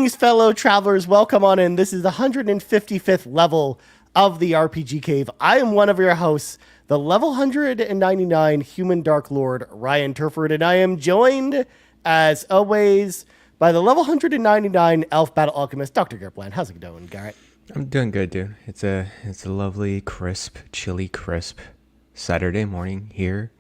Greetings, fellow travelers. Welcome on in. This is the 155th level of the RPG Cave. I am one of your hosts, the level 199 Human Dark Lord, Ryan Turford, and I am joined, as always, by the level 199 Elf Battle Alchemist, Dr. Garret Bland. How's it going, Garret? I'm doing good, dude. It's a lovely, crisp, chilly, crisp Saturday morning here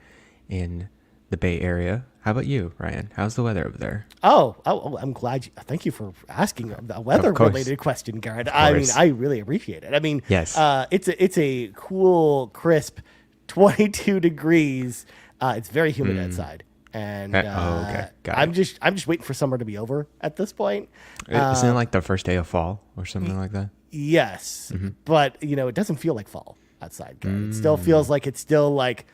in the Bay Area. How about you, Ryan? How's the weather over there? Oh, I'm glad. Thank you for asking a weather-related question, Garret. I mean, I really appreciate it. I mean, yes, it's a cool, crisp 22 degrees. It's very humid outside. And okay. I'm just waiting for summer to be over at this point. Isn't it like the first day of fall or something like that? Yes, but it doesn't feel like fall outside. It still feels like it's still like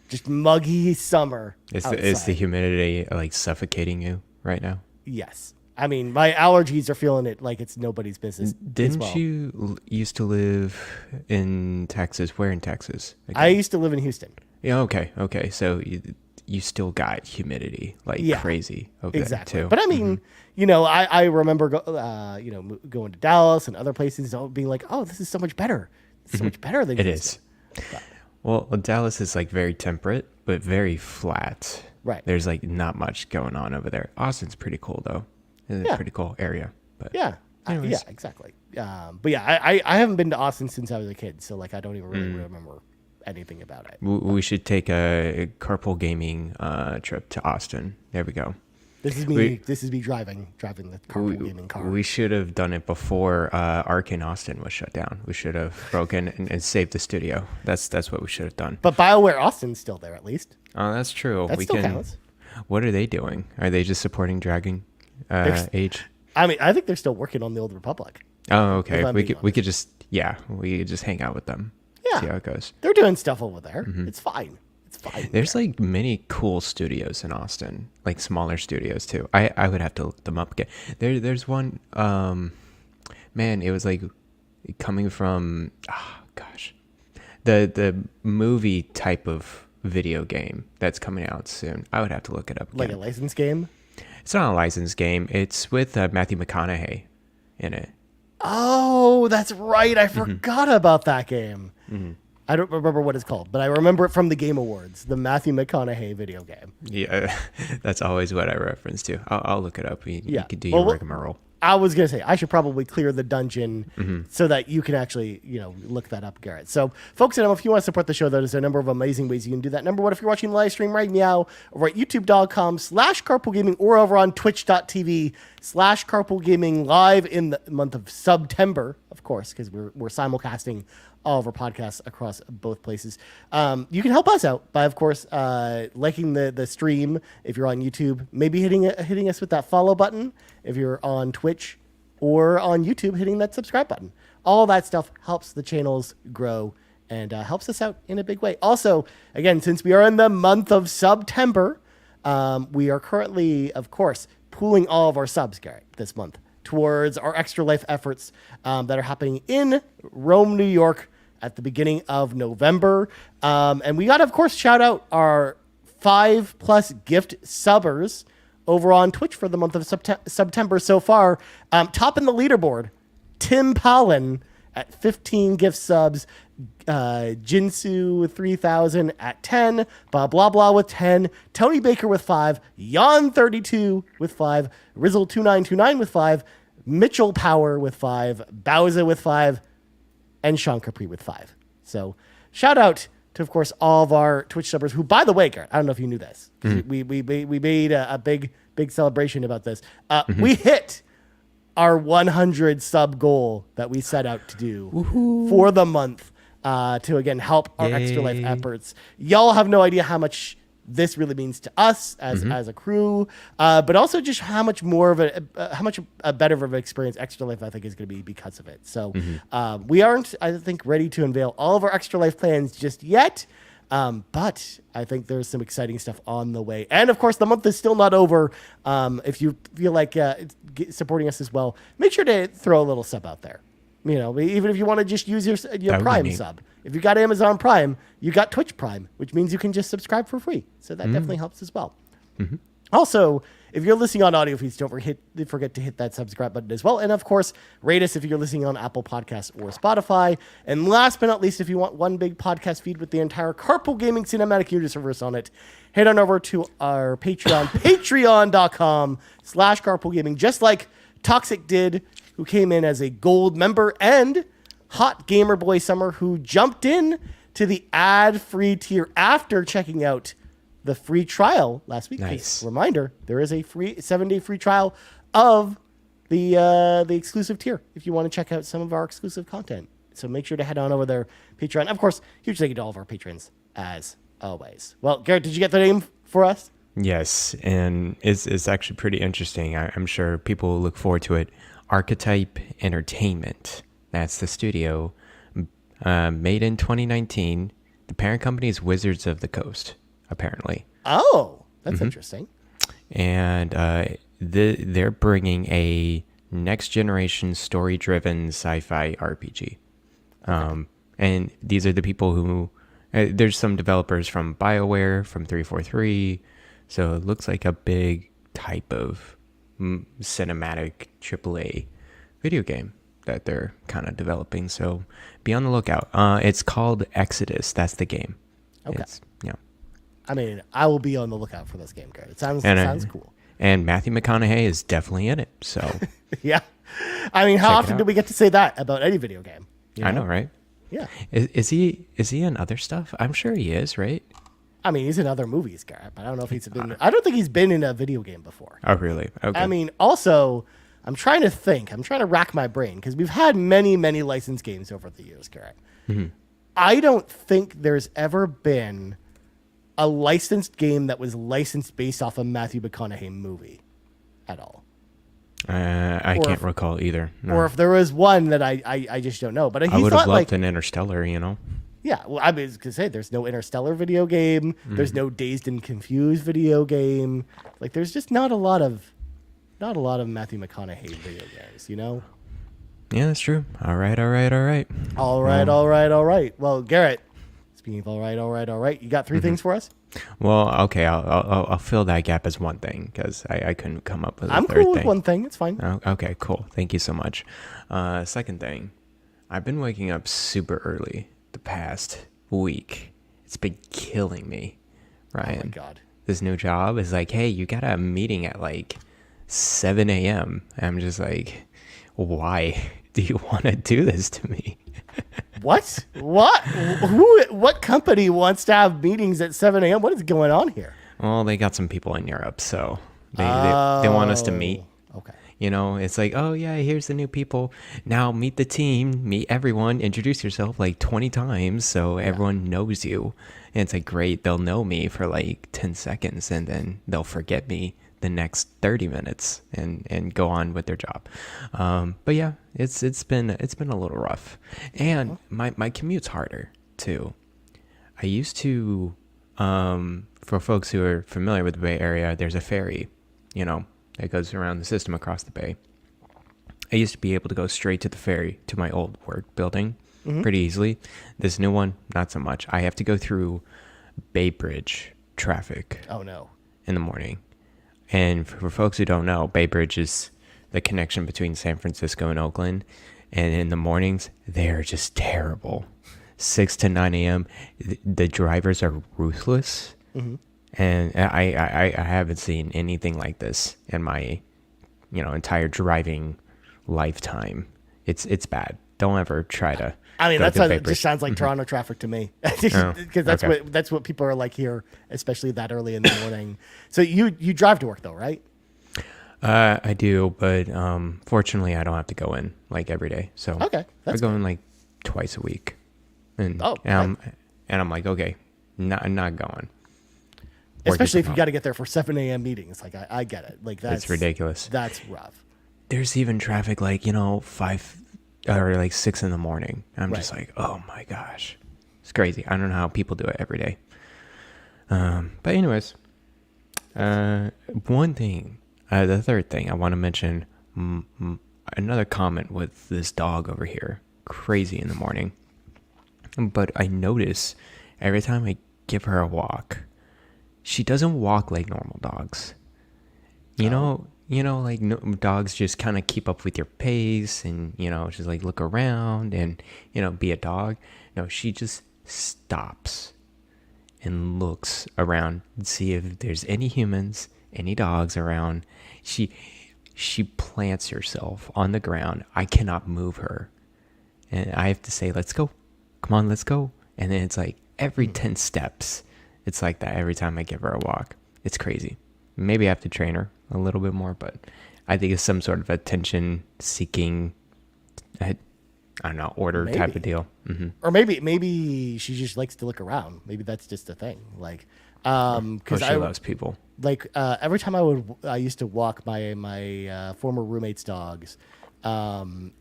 just muggy summer. Is the humidity like suffocating you right now? Yes. I mean, my allergies are feeling it like it's nobody's business. Didn't you used to live in Texas? Where in Texas? I used to live in Houston. Yeah. Okay. So you still got humidity like crazy over exactly. there too. But I mean, I remember going to Dallas and other places being like, oh, this is so much better. It's so much better than it Houston. is. Well, Dallas is like very temperate, but very flat. Right. There's like not much going on over there. Austin's pretty cool though. It's a pretty cool area. But yeah, exactly. But yeah, I haven't been to Austin since I was a kid, so like I don't even really remember anything about it. We should take a carpool gaming trip to Austin. There we go. This is me driving the carpool gaming car. We should have done it before Ark in Austin was shut down. We should have broken and saved the studio. That's what we should have done. But BioWare Austin's still there, at least. Oh, that's true. That still counts. What are they doing? Are they just supporting Dragon Age? I mean, I think they're still working on the Old Republic. Oh, okay. We could just hang out with them. Yeah. See how it goes. They're doing stuff over there. It's fine. There's like many cool studios in Austin, like smaller studios too. I would have to look them up again. There's one, man, it was like coming from, the movie type of video game that's coming out soon. I would have to look it up again. Like a licensed game? It's not a licensed game. It's with Matthew McConaughey in it. Oh, that's right. I forgot about that game. I don't remember what it's called, but I remember it from the Game Awards, the Matthew McConaughey video game. Yeah, that's always what I reference to. I'll look it up. You could do your rigmarole. I was going to say, I should probably clear the dungeon so that you can actually, look that up, Garret. So, folks, if you want to support the show, there's a number of amazing ways you can do that. Number one, if you're watching the live stream right now, over at youtube.com/carpoolgaming or over on twitch.tv/carpoolgaming live in the month of September, of course, because we're simulcasting all of our podcasts across both places. You can help us out by, of course, liking the stream if you're on YouTube, maybe hitting us with that follow button if you're on Twitch, or on YouTube, hitting that subscribe button. All that stuff helps the channels grow and helps us out in a big way. Also, again, since we are in the month of September, we are currently, of course, pooling all of our subs, Garret, this month towards our Extra Life efforts that are happening in Rome, New York at the beginning of November. And we got to, of course, shout out our 5+ gift subbers over on Twitch for the month of September so far. Top in the leaderboard, Tim Paullin at 15 gift subs, Jinsu 3000 at 10, BobLoblaw with 10, Tony Baker with 5, Yon32 with 5, Rizzle2929 with 5, Mitchell Power with 5, Bowza with 5, and Sean Capri with 5. So shout out to, of course, all of our Twitch subbers who, by the way, Garret, I don't know if you knew this. We made a big celebration about this. We hit our 100 sub goal that we set out to do for the month to, again, help our Extra Life efforts. Y'all have no idea how much this really means to us as a crew, but also just how much better of an experience Extra Life I think is going to be because of it. So we aren't, I think, ready to unveil all of our Extra Life plans just yet, but I think there's some exciting stuff on the way. And of course, the month is still not over. If you feel like supporting us as well, make sure to throw a little sub out there. Even if you want to just use your Prime sub. If you got Amazon Prime, you got Twitch Prime, which means you can just subscribe for free. So that definitely helps as well. Also, If you're listening on audio feeds, don't forget to hit that subscribe button as well. And of course, rate us if you're listening on Apple Podcasts or Spotify. And last but not least, if you want one big podcast feed with the entire Carpool Gaming Cinematic Universe on it, head on over to our Patreon, patreon.com/Carpool Gaming, just like Toxic did, who came in as a gold member, and Hot Gamer Boy Summer, who jumped in to the ad-free tier after checking out the free trial last week. Nice. Reminder, there is a free 7-day free trial of the exclusive tier if you want to check out some of our exclusive content. So make sure to head on over there, Patreon. Of course, huge thank you to all of our patrons, as always. Well, Garrett, did you get the name for us? Yes, and it's actually pretty interesting. I'm sure people will look forward to it. Archetype Entertainment. That's the studio. Made in 2019. The parent company is Wizards of the Coast, apparently. Oh, that's interesting. And they're bringing a next-generation story-driven sci-fi RPG. And these are the people who... there's some developers from BioWare, from 343, so it looks like a big type of cinematic AAA video game that they're kind of developing. So be on the lookout. It's called Exodus. That's the game. Okay. Yeah. I mean, I will be on the lookout for this game, Garrett. It sounds cool. And Matthew McConaughey is definitely in it. So yeah. I mean, how Check it often out. do we get to say that about any video game? You I know, right? Yeah. Is he in other stuff? I'm sure he is, right? I mean, he's in other movies, Garrett, but I don't know if he's been... I don't think he's been in a video game before. Oh, really? Okay. I mean, also, I'm trying to think. I'm trying to rack my brain, because we've had many, many licensed games over the years, Garrett. I don't think there's ever been a licensed game that was licensed based off a Matthew McConaughey movie at all. I can't recall either. No. Or if there was one that I just don't know. But he's I would have not loved like... an Interstellar, you know? Yeah, well, I was going to say, there's no Interstellar video game. There's no Dazed and Confused video game. Like, there's just not a lot of Matthew McConaughey video games, you know? Yeah, that's true. All right. All right. Well, Garrett, speaking of all right, you got three things for us? Well, okay, I'll fill that gap as one thing because I couldn't come up with a I'm third cool with thing. one thing. It's fine. Oh, okay, cool. Thank you so much. Second thing, I've been waking up super early the past week. It's been killing me, Ryan. Oh, my God. This new job is like, hey, you got a meeting at like 7 a.m. I'm just like, why do you want to do this to me? What? What company wants to have meetings at 7 a.m.? What is going on here? Well, they got some people in Europe, so they want us to meet. Okay. You know, it's like, oh, yeah, here's the new people. Now meet the team, meet everyone, introduce yourself like 20 times so everyone knows you. And it's like, great, they'll know me for like 10 seconds and then they'll forget me the next 30 minutes and go on with their job. But yeah, it's been a little rough. And my commute's harder too. I used to, for folks who are familiar with the Bay Area, there's a ferry, you know, that goes around the system across the bay. I used to be able to go straight to the ferry to my old work building pretty easily. This new one, not so much. I have to go through Bay Bridge traffic. Oh, no. In the morning. And for folks who don't know, Bay Bridge is the connection between San Francisco and Oakland. And in the mornings, they're just terrible. 6 to 9 a.m., the drivers are ruthless. And I haven't seen anything like this in my, entire driving lifetime. It's bad. Don't ever try to. I mean, it just sounds like Toronto traffic to me, because that's what people are like here, especially that early in the morning. So you drive to work though, right? I do, but fortunately, I don't have to go in like every day. So okay, I go in like twice a week, and I'm like, okay, not going. Especially if you got to get there for 7 a.m. meetings. Like, I get it. Like, that's ridiculous. That's rough. There's even traffic like, 5 or like 6 in the morning. I'm just like, oh my gosh. It's crazy. I don't know how people do it every day. But anyways, one thing, the third thing I want to mention, another comment with this dog over here. Crazy in the morning. But I notice every time I give her a walk, she doesn't walk like normal dogs. Like no, dogs just kind of keep up with your pace and, just like look around and, be a dog. No, she just stops and looks around and see if there's any humans, any dogs around. She plants herself on the ground. I cannot move her. And I have to say, let's go. Come on, let's go. And then it's like every 10 steps, it's like that every time I give her a walk. It's crazy. Maybe I have to train her a little bit more, but I think it's some sort of attention seeking, I don't know, order type of deal. Mm-hmm. Or maybe she just likes to look around. Maybe that's just a thing. Like, because she loves people. Like every time I used to walk my former roommate's dogs. One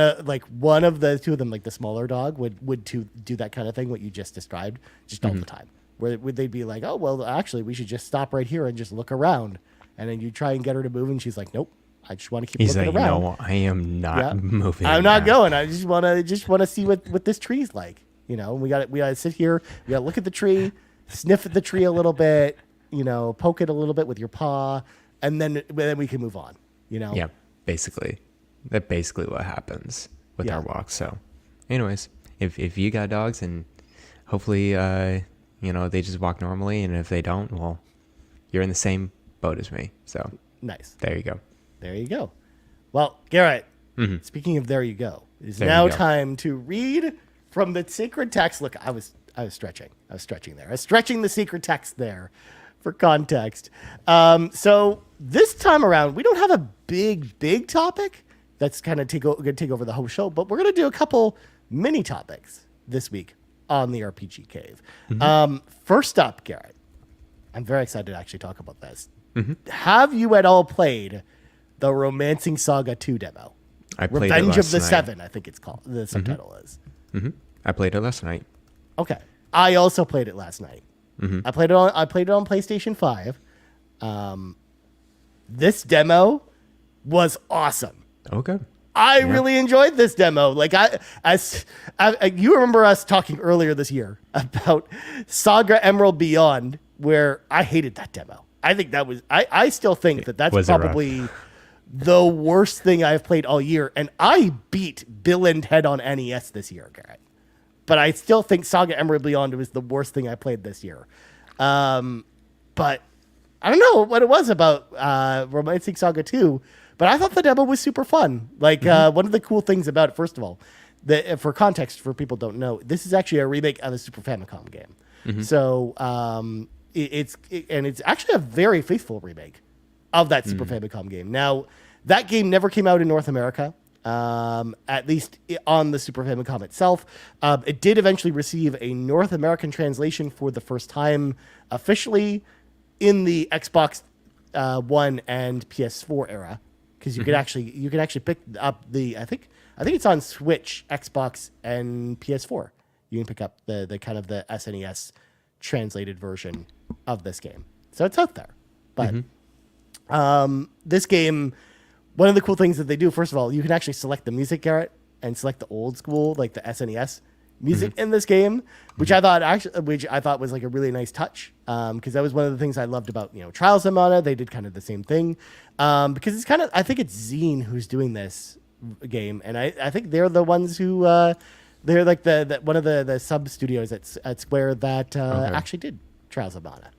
of the two of them, like the smaller dog, would do that kind of thing, what you just described, just all the time. Where they'd be like, oh, well, actually, we should just stop right here and just look around. And then you try and get her to move, and she's like, nope, I just want to keep looking around. No, I am not moving. I'm not going. I just want to see what this tree's like. We got to sit here. We got to look at the tree, sniff at the tree a little bit, poke it a little bit with your paw, and then we can move on. Yeah, basically. That's basically what happens with our walks. So, anyways, if you got dogs and hopefully, they just walk normally, and if they don't, well, you're in the same boat as me. So nice. There you go. There you go. Well, Garrett, speaking of there you go, it is now time to read from the sacred text. Look, I was stretching. I was stretching there. I was stretching the secret text there for context. So this time around, we don't have a big topic that's kind of going to take over the whole show, but we're going to do a couple mini topics this week on the RPG Cave. First up, Garrett, I'm very excited to actually talk about this. Have you at all played the Romancing SaGa 2 demo? I played Revenge it last of the night. Seven, I think it's called. The subtitle is. I played it last night. Okay. I also played it last night. I played it on PlayStation 5. This demo was awesome. Okay. I really enjoyed this demo. Like you remember us talking earlier this year about Saga Emerald Beyond, where I hated that demo. I think that was, I still think that's probably the worst thing I've played all year. And I beat Bill and Ted on NES this year, Garrett. But I still think Saga Emerald Beyond was the worst thing I played this year. But I don't know what it was about Romancing SaGa 2, but I thought the demo was super fun. Like one of the cool things about it, first of all, for context, for people who don't know, this is actually a remake of a Super Famicom game. So it's actually a very faithful remake of that Super Famicom game. Now, that game never came out in North America, at least on the Super Famicom itself. It did eventually receive a North American translation for the first time officially in the Xbox One and PS4 era, because you could actually pick up I think it's on Switch, Xbox, and PS4. You can pick up the kind of the SNES translated version of this game, so it's out there. But this game, one of the cool things that they do, first of all, you can actually select the music, Garrett, and select the old school, like the SNES music in this game, which I thought was like a really nice touch, because that was one of the things I loved about Trials of Mana. They did kind of the same thing, because it's kind of, I think it's Zine who's doing this game, and I think they're the ones who they're like the one of the sub studios at Square that actually did Trials of Mana.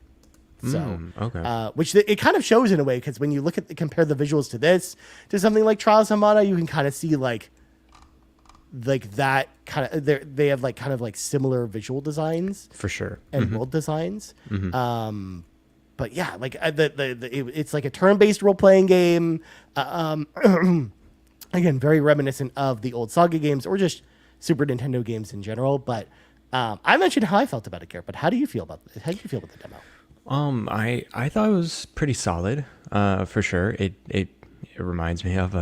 So, which it kind of shows in a way, because when you compare the visuals to something like Trials of Mana, you can kind of see like that kind of, they have like kind of like similar visual designs for sure and world designs. But yeah, like it's like a turn-based role-playing game. Again, very reminiscent of the old Saga games or just Super Nintendo games in general. But I mentioned how I felt about it, Garrett. But how do you feel about the demo? I thought it was pretty solid, for sure. It reminds me of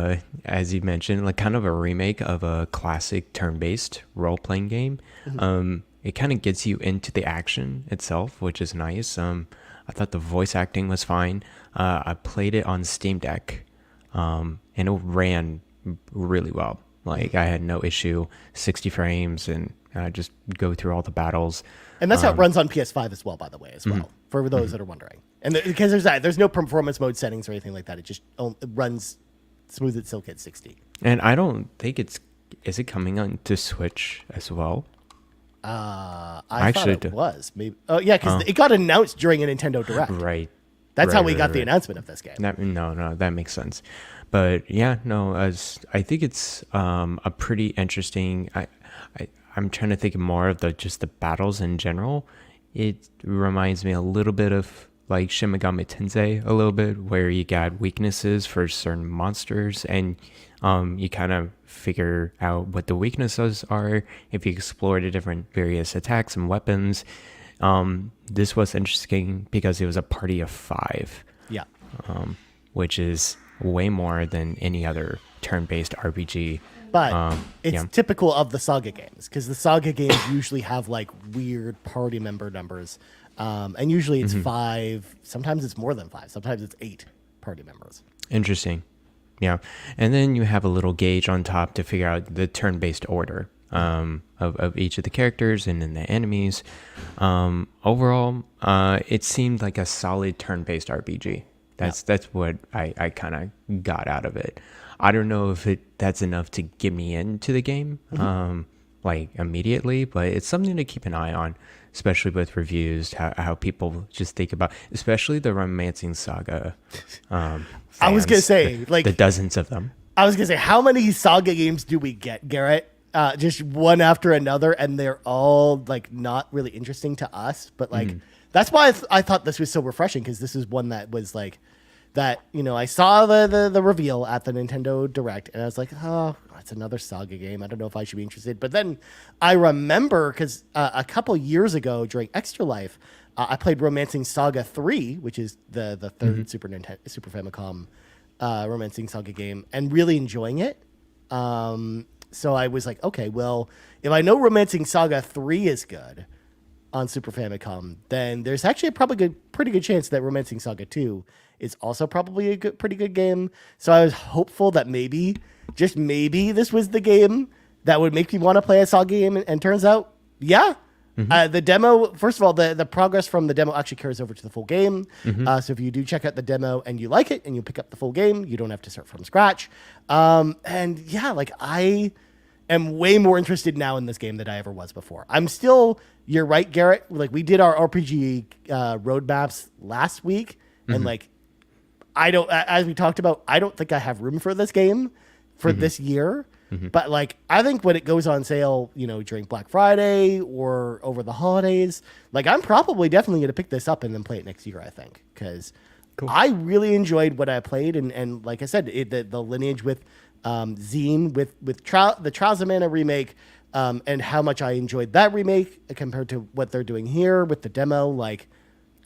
as you mentioned, like kind of a remake of a classic turn-based role-playing game. It kind of gets you into the action itself, which is nice. I thought the voice acting was fine. I played it on Steam Deck, and it ran really well. Like I had no issue, 60 frames, and I just go through all the battles. And that's how it runs on PS5 as well, by the way, for those that are wondering. And because there's no performance mode settings or anything like that. It just it runs smooth as silk at 60. And I don't think is it coming on to Switch as well? I thought it was. Maybe. Oh, yeah, because it got announced during a Nintendo Direct. Right. That's how we got the announcement of this game. No, that makes sense. But yeah, no, I think it's a pretty interesting. I'm trying to think more of just the battles in general. It reminds me a little bit of like Shin Megami Tensei a little bit, where you got weaknesses for certain monsters, and you kind of figure out what the weaknesses are if you explore the different various attacks and weapons. This was interesting because it was a party of 5. Yeah. Which is way more than any other turn-based RPG. But it's typical of the Saga games, because the Saga games usually have like weird party member numbers. And usually it's 5. Sometimes it's more than 5. Sometimes it's 8 party members. Interesting. Yeah. And then you have a little gauge on top to figure out the turn-based order of each of the characters and then the enemies. Overall, it seemed like a solid turn-based RPG. That's what I kind of got out of it. I don't know if that's enough to get me into the game like immediately, but it's something to keep an eye on, especially with reviews, how people just think about, especially the Romancing SaGa fans, I was gonna say, like the dozens of them. I was gonna say, how many Saga games do we get, Garrett? Just one after another, and they're all like not really interesting to us. But like that's why I thought this was so refreshing, because this is one that was like that. You know, I saw the reveal at the Nintendo Direct, and I was like, oh, it's another Saga game. I don't know if I should be interested. But then I remember, because a couple years ago during Extra Life, I played Romancing SaGa 3, which is the third Super Famicom Romancing SaGa game, and really enjoying it. So I was like, okay, well, if I know Romancing SaGa 3 is good on Super Famicom, then there's actually a pretty good chance that Romancing SaGa 2 is also probably a pretty good game. So I was hopeful that maybe, just maybe, this was the game that would make me want to play a Saga game, and turns out, yeah. The demo, first of all, the progress from the demo actually carries over to the full game. So if you do check out the demo and you like it and you pick up the full game, you don't have to start from scratch. And yeah, like I am way more interested now in this game than I ever was before. I'm still, you're right, Garrett. Like we did our RPG roadmaps last week, and like I don't, as we talked about, I don't think I have room for this game for this year. But like, I think when it goes on sale, you know, during Black Friday or over the holidays, like I'm probably definitely going to pick this up and then play it next year, I think, because I really enjoyed what I played. And like I said, the lineage with Zine, with the Trials of Mana remake, and how much I enjoyed that remake compared to what they're doing here with the demo. Like,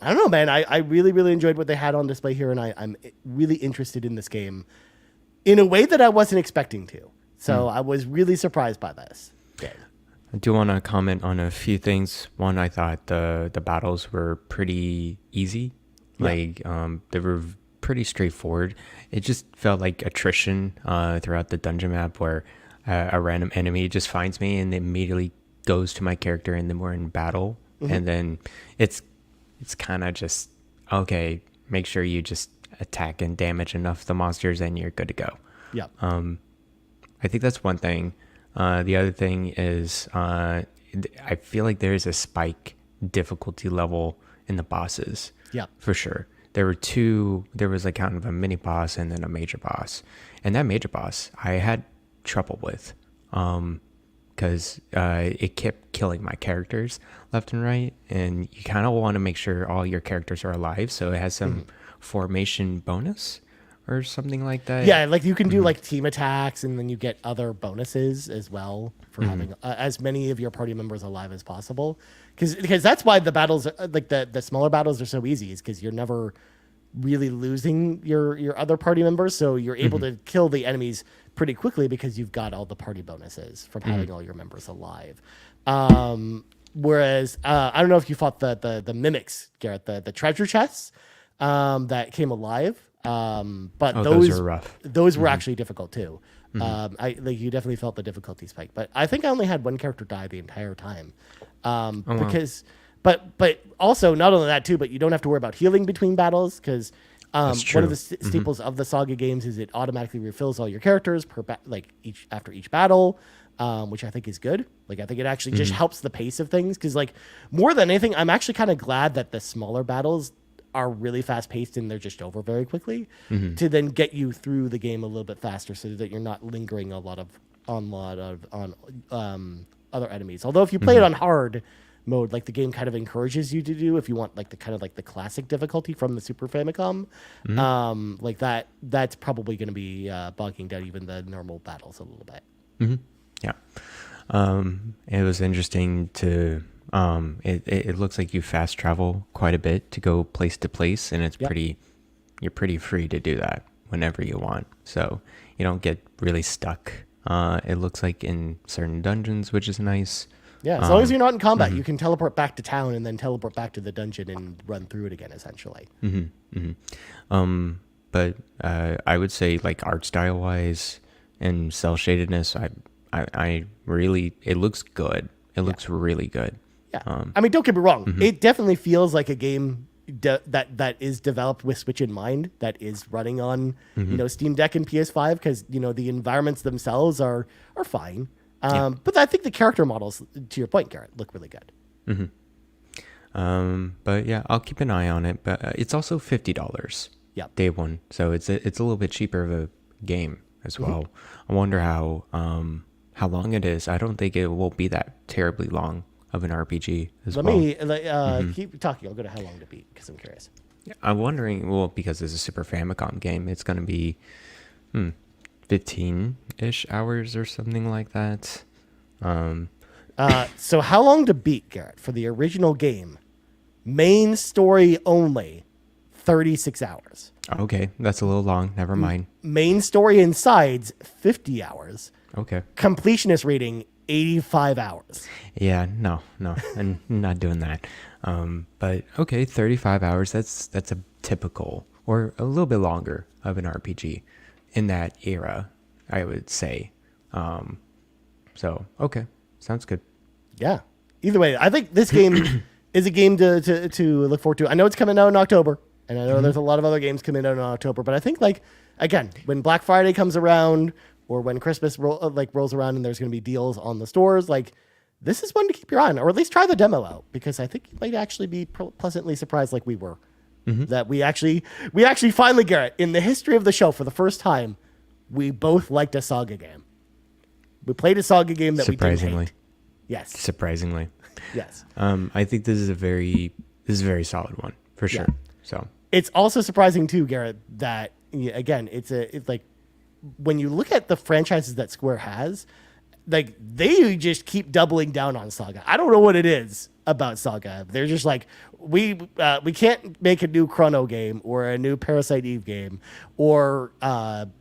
I don't know, man, I really, really enjoyed what they had on display here. And I'm really interested in this game in a way that I wasn't expecting to. So I was really surprised by this game. I do want to comment on a few things. One, I thought the battles were pretty easy. Like they were pretty straightforward. It just felt like attrition throughout the dungeon map, where a random enemy just finds me and immediately goes to my character, and then we're in battle. And then it's kind of just, okay, make sure you just attack and damage enough of the monsters and you're good to go. Yeah. I think that's one thing. The other thing is I feel like there's a spike difficulty level in the bosses. Yeah, for sure. There was like kind of a mini boss and then a major boss. And that major boss I had trouble with because it kept killing my characters left and right. And you kind of want to make sure all your characters are alive. So it has some formation bonus or something like that. Yeah, like you can do like team attacks, and then you get other bonuses as well for having as many of your party members alive as possible. Because that's why the battles, like the smaller battles, are so easy, is because you're never really losing your other party members, so you're able to kill the enemies pretty quickly because you've got all the party bonuses from having all your members alive. Whereas I don't know if you fought the mimics, Garrett, the treasure chests that came alive. But those were rough. Those were actually difficult too. You definitely felt the difficulty spike, but I think I only had one character die the entire time. Because But also not only that too, but you don't have to worry about healing between battles because one of the staples of the Saga games is it automatically refills all your characters after each battle, which I think is good. Like I think it actually just helps the pace of things because like more than anything, I'm actually kind of glad that the smaller battles are really fast paced and they're just over very quickly to then get you through the game a little bit faster so that you're not lingering on other enemies. Although if you play it on hard mode, like the game kind of encourages you to do if you want like the classic difficulty from the Super Famicom, like that's probably going to be bogging down even the normal battles a little bit. Yeah. It was interesting to it looks like you fast travel quite a bit to go place to place, and it's you're pretty free to do that whenever you want. So you don't get really stuck. It looks like in certain dungeons, which is nice. Yeah, as long as you're not in combat, you can teleport back to town and then teleport back to the dungeon and run through it again, essentially. But I would say like art style wise and cell shadedness, I really, it looks good. It looks really good. Yeah. I mean, don't get me wrong. It definitely feels like a game that is developed with Switch in mind, that is running on, Steam Deck and PS5 because, the environments themselves are fine. But I think the character models, to your point, Garrett, look really good. But yeah, I'll keep an eye on it. But it's also $50 day one. So it's a little bit cheaper of a game as well. I wonder how long it is. I don't think it will be that terribly long of an RPG as well. Let me keep talking. I'll go to how long to beat because I'm curious. Yeah, I'm wondering, well, because it's a Super Famicom game, it's going to be 15-ish hours or something like that. So how long to beat, Garrett, for the original game? Main story only, 36 hours. Okay, that's a little long. Never mind. Main story and sides, 50 hours. Okay. Completionist rating, 85 hours. Yeah, no, I'm not doing that. But okay, 35 hours, that's a typical or a little bit longer of an RPG in that era, I would say. So, okay, sounds good. Yeah. Either way, I think this game is a game to look forward to. I know it's coming out in October, and I know there's a lot of other games coming out in October, but I think, like, again, when Black Friday comes around or when Christmas rolls around and there's going to be deals on the stores, like, this is one to keep your eye on, or at least try the demo out, because I think you might actually be pleasantly surprised like we were. That we actually finally, Garrett, in the history of the show, for the first time, we both liked a Saga game. We played a Saga game that we didn't hate. Yes. Surprisingly. Yes. I think this is a very solid one for sure. Yeah. So it's also surprising too, Garrett, that again, it's like when you look at the franchises that Square has, like they just keep doubling down on Saga. I don't know what it is about Saga. They're just like, we can't make a new Chrono game or a new Parasite Eve game or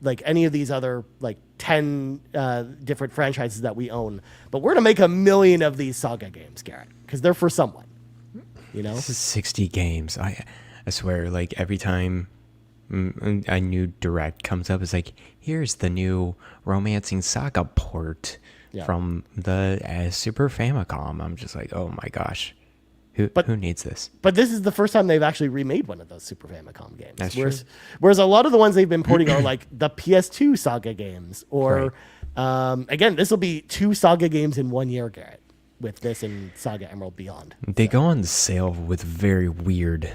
like any of these other like 10 different franchises that we own, but we're gonna make 1 million of these Saga games, Garrett, because they're for someone. 60 games. I swear, like every time a new direct comes up, it's like, here's the new Romancing SaGa port from the Super Famicom. I'm just like, oh my gosh. Who needs this? But this is the first time they've actually remade one of those Super Famicom games. That's true. Whereas a lot of the ones they've been porting are like the PS2 Saga games. Or, again, this will be 2 Saga games in 1 year, Garrett, with this and Saga Emerald Beyond. They go on sale with very weird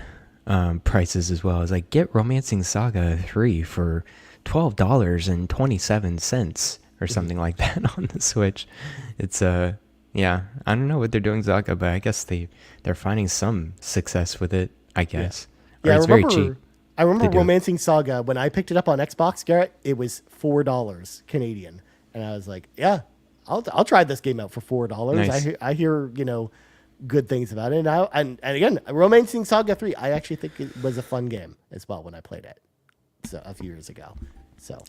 prices as well. It's like, get Romancing SaGa 3 for $12.27 or something like that on the Switch. It's yeah, I don't know what they're doing, Saga, but I guess they're finding some success with it, I guess. Yeah, it's very cheap. I remember Romancing SaGa, when I picked it up on Xbox, Garrett, it was $4 Canadian. And I was like, yeah, I'll try this game out for $4. Nice. I hear, good things about it. And again, Romancing SaGa 3, I actually think it was a fun game as well when I played it a few years ago. So,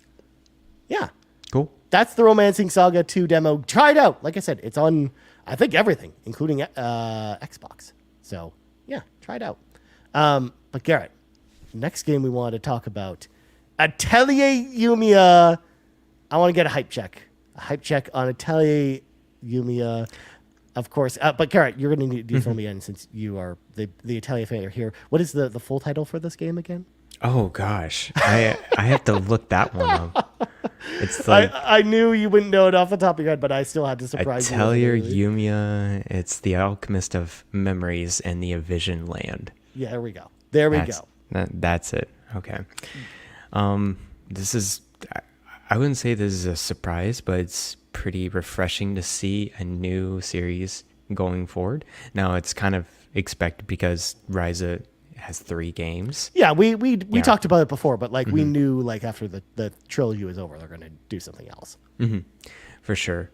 yeah. Cool. That's the Romancing SaGa 2 demo. Try it out. Like I said, it's on, I think, everything, including Xbox. So, yeah, try it out. But Garrett, next game we wanted to talk about, Atelier Yumia. I want to get a hype check. A hype check on Atelier Yumia. Of course. But Garrett, you're going to need to fill me in since you are the Atelier fan here. What is the full title for this game again? Oh gosh, I have to look that one up. It's like I knew you wouldn't know it off the top of your head, but I still had to surprise Atelier you. Yumia. It's the alchemist of memories and the Evision land. Yeah, there we go. There we go. That's it. Okay. This is, I wouldn't say this is a surprise, but it's pretty refreshing to see a new series going forward. Now it's kind of expected because Ryza has 3 games. Yeah, we talked about it before, but like we knew like after the trilogy was over, they're going to do something else. For sure.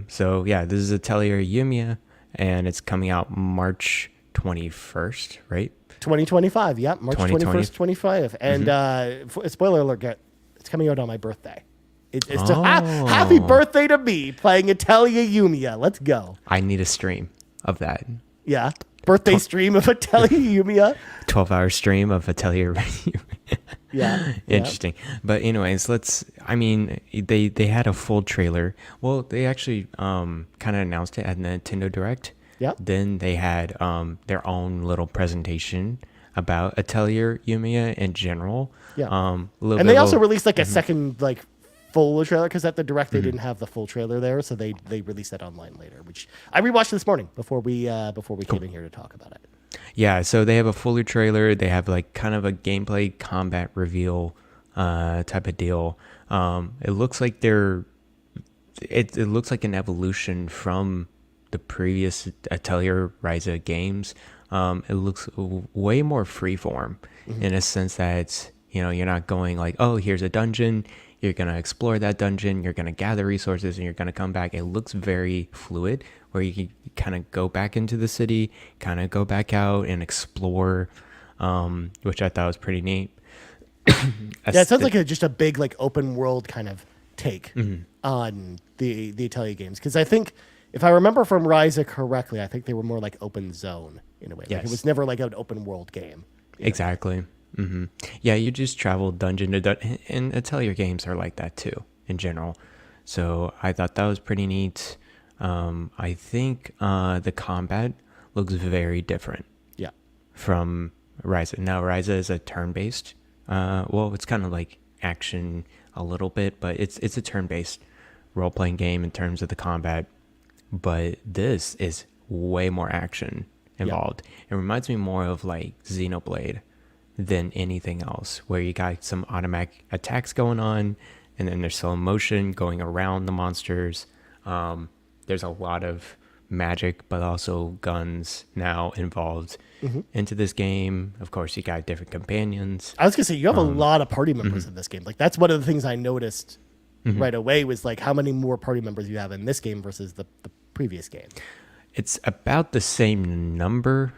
So yeah, this is Atelier Yumia, and it's coming out March 21st, right? 2025, yeah, March 21st, 25. And spoiler alert, Garrett, it's coming out on my birthday. It's happy birthday to me playing Atelier Yumia. Let's go. I need a stream of that. Yeah. Birthday stream of Atelier Yumia. 12-hour stream of Atelier Yumia. Yeah. Interesting. But anyways, they had a full trailer. Well, they actually kind of announced it at Nintendo Direct. Yeah. Then they had their own little presentation about Atelier Yumia in general. Yeah. And they also released like a second like full trailer because at the Direct they didn't have the full trailer there, so they released that online later, which I rewatched this morning before we came in here to talk about it. Yeah, so they have a fuller trailer. They have like kind of a gameplay combat reveal type of deal. It looks like it looks like an evolution from the previous Atelier Ryza games. It looks way more freeform in a sense that it's, you're not going like, oh, here's a dungeon. You're going to explore that dungeon. You're going to gather resources and you're going to come back. It looks very fluid where you can kind of go back into the city, kind of go back out and explore, which I thought was pretty neat. Yeah, it sounds like just a big like open world kind of take on the Atelier games. Because I think, if I remember from Ryza correctly, I think they were more like open zone in a way. Like Yes. it was never like an open world game. Exactly. Yeah, you just travel dungeon to dungeon, and Atelier games are like that too in general. So I thought that was pretty neat. I think the combat looks very different. Yeah. From Ryza. Now Ryza is a turn-based. Well, it's kind of like action a little bit, but it's a turn-based role-playing game in terms of the combat. But this is way more action involved. It reminds me more of like Xenoblade than anything else, where you got some automatic attacks going on, and then there's slow motion going around the monsters. There's a lot of magic, but also guns now involved into this game. Of course, you got different companions. I was gonna say you have a lot of party members in this game. Like that's one of the things I noticed right away was like how many more party members you have in this game versus the previous game. It's about the same number.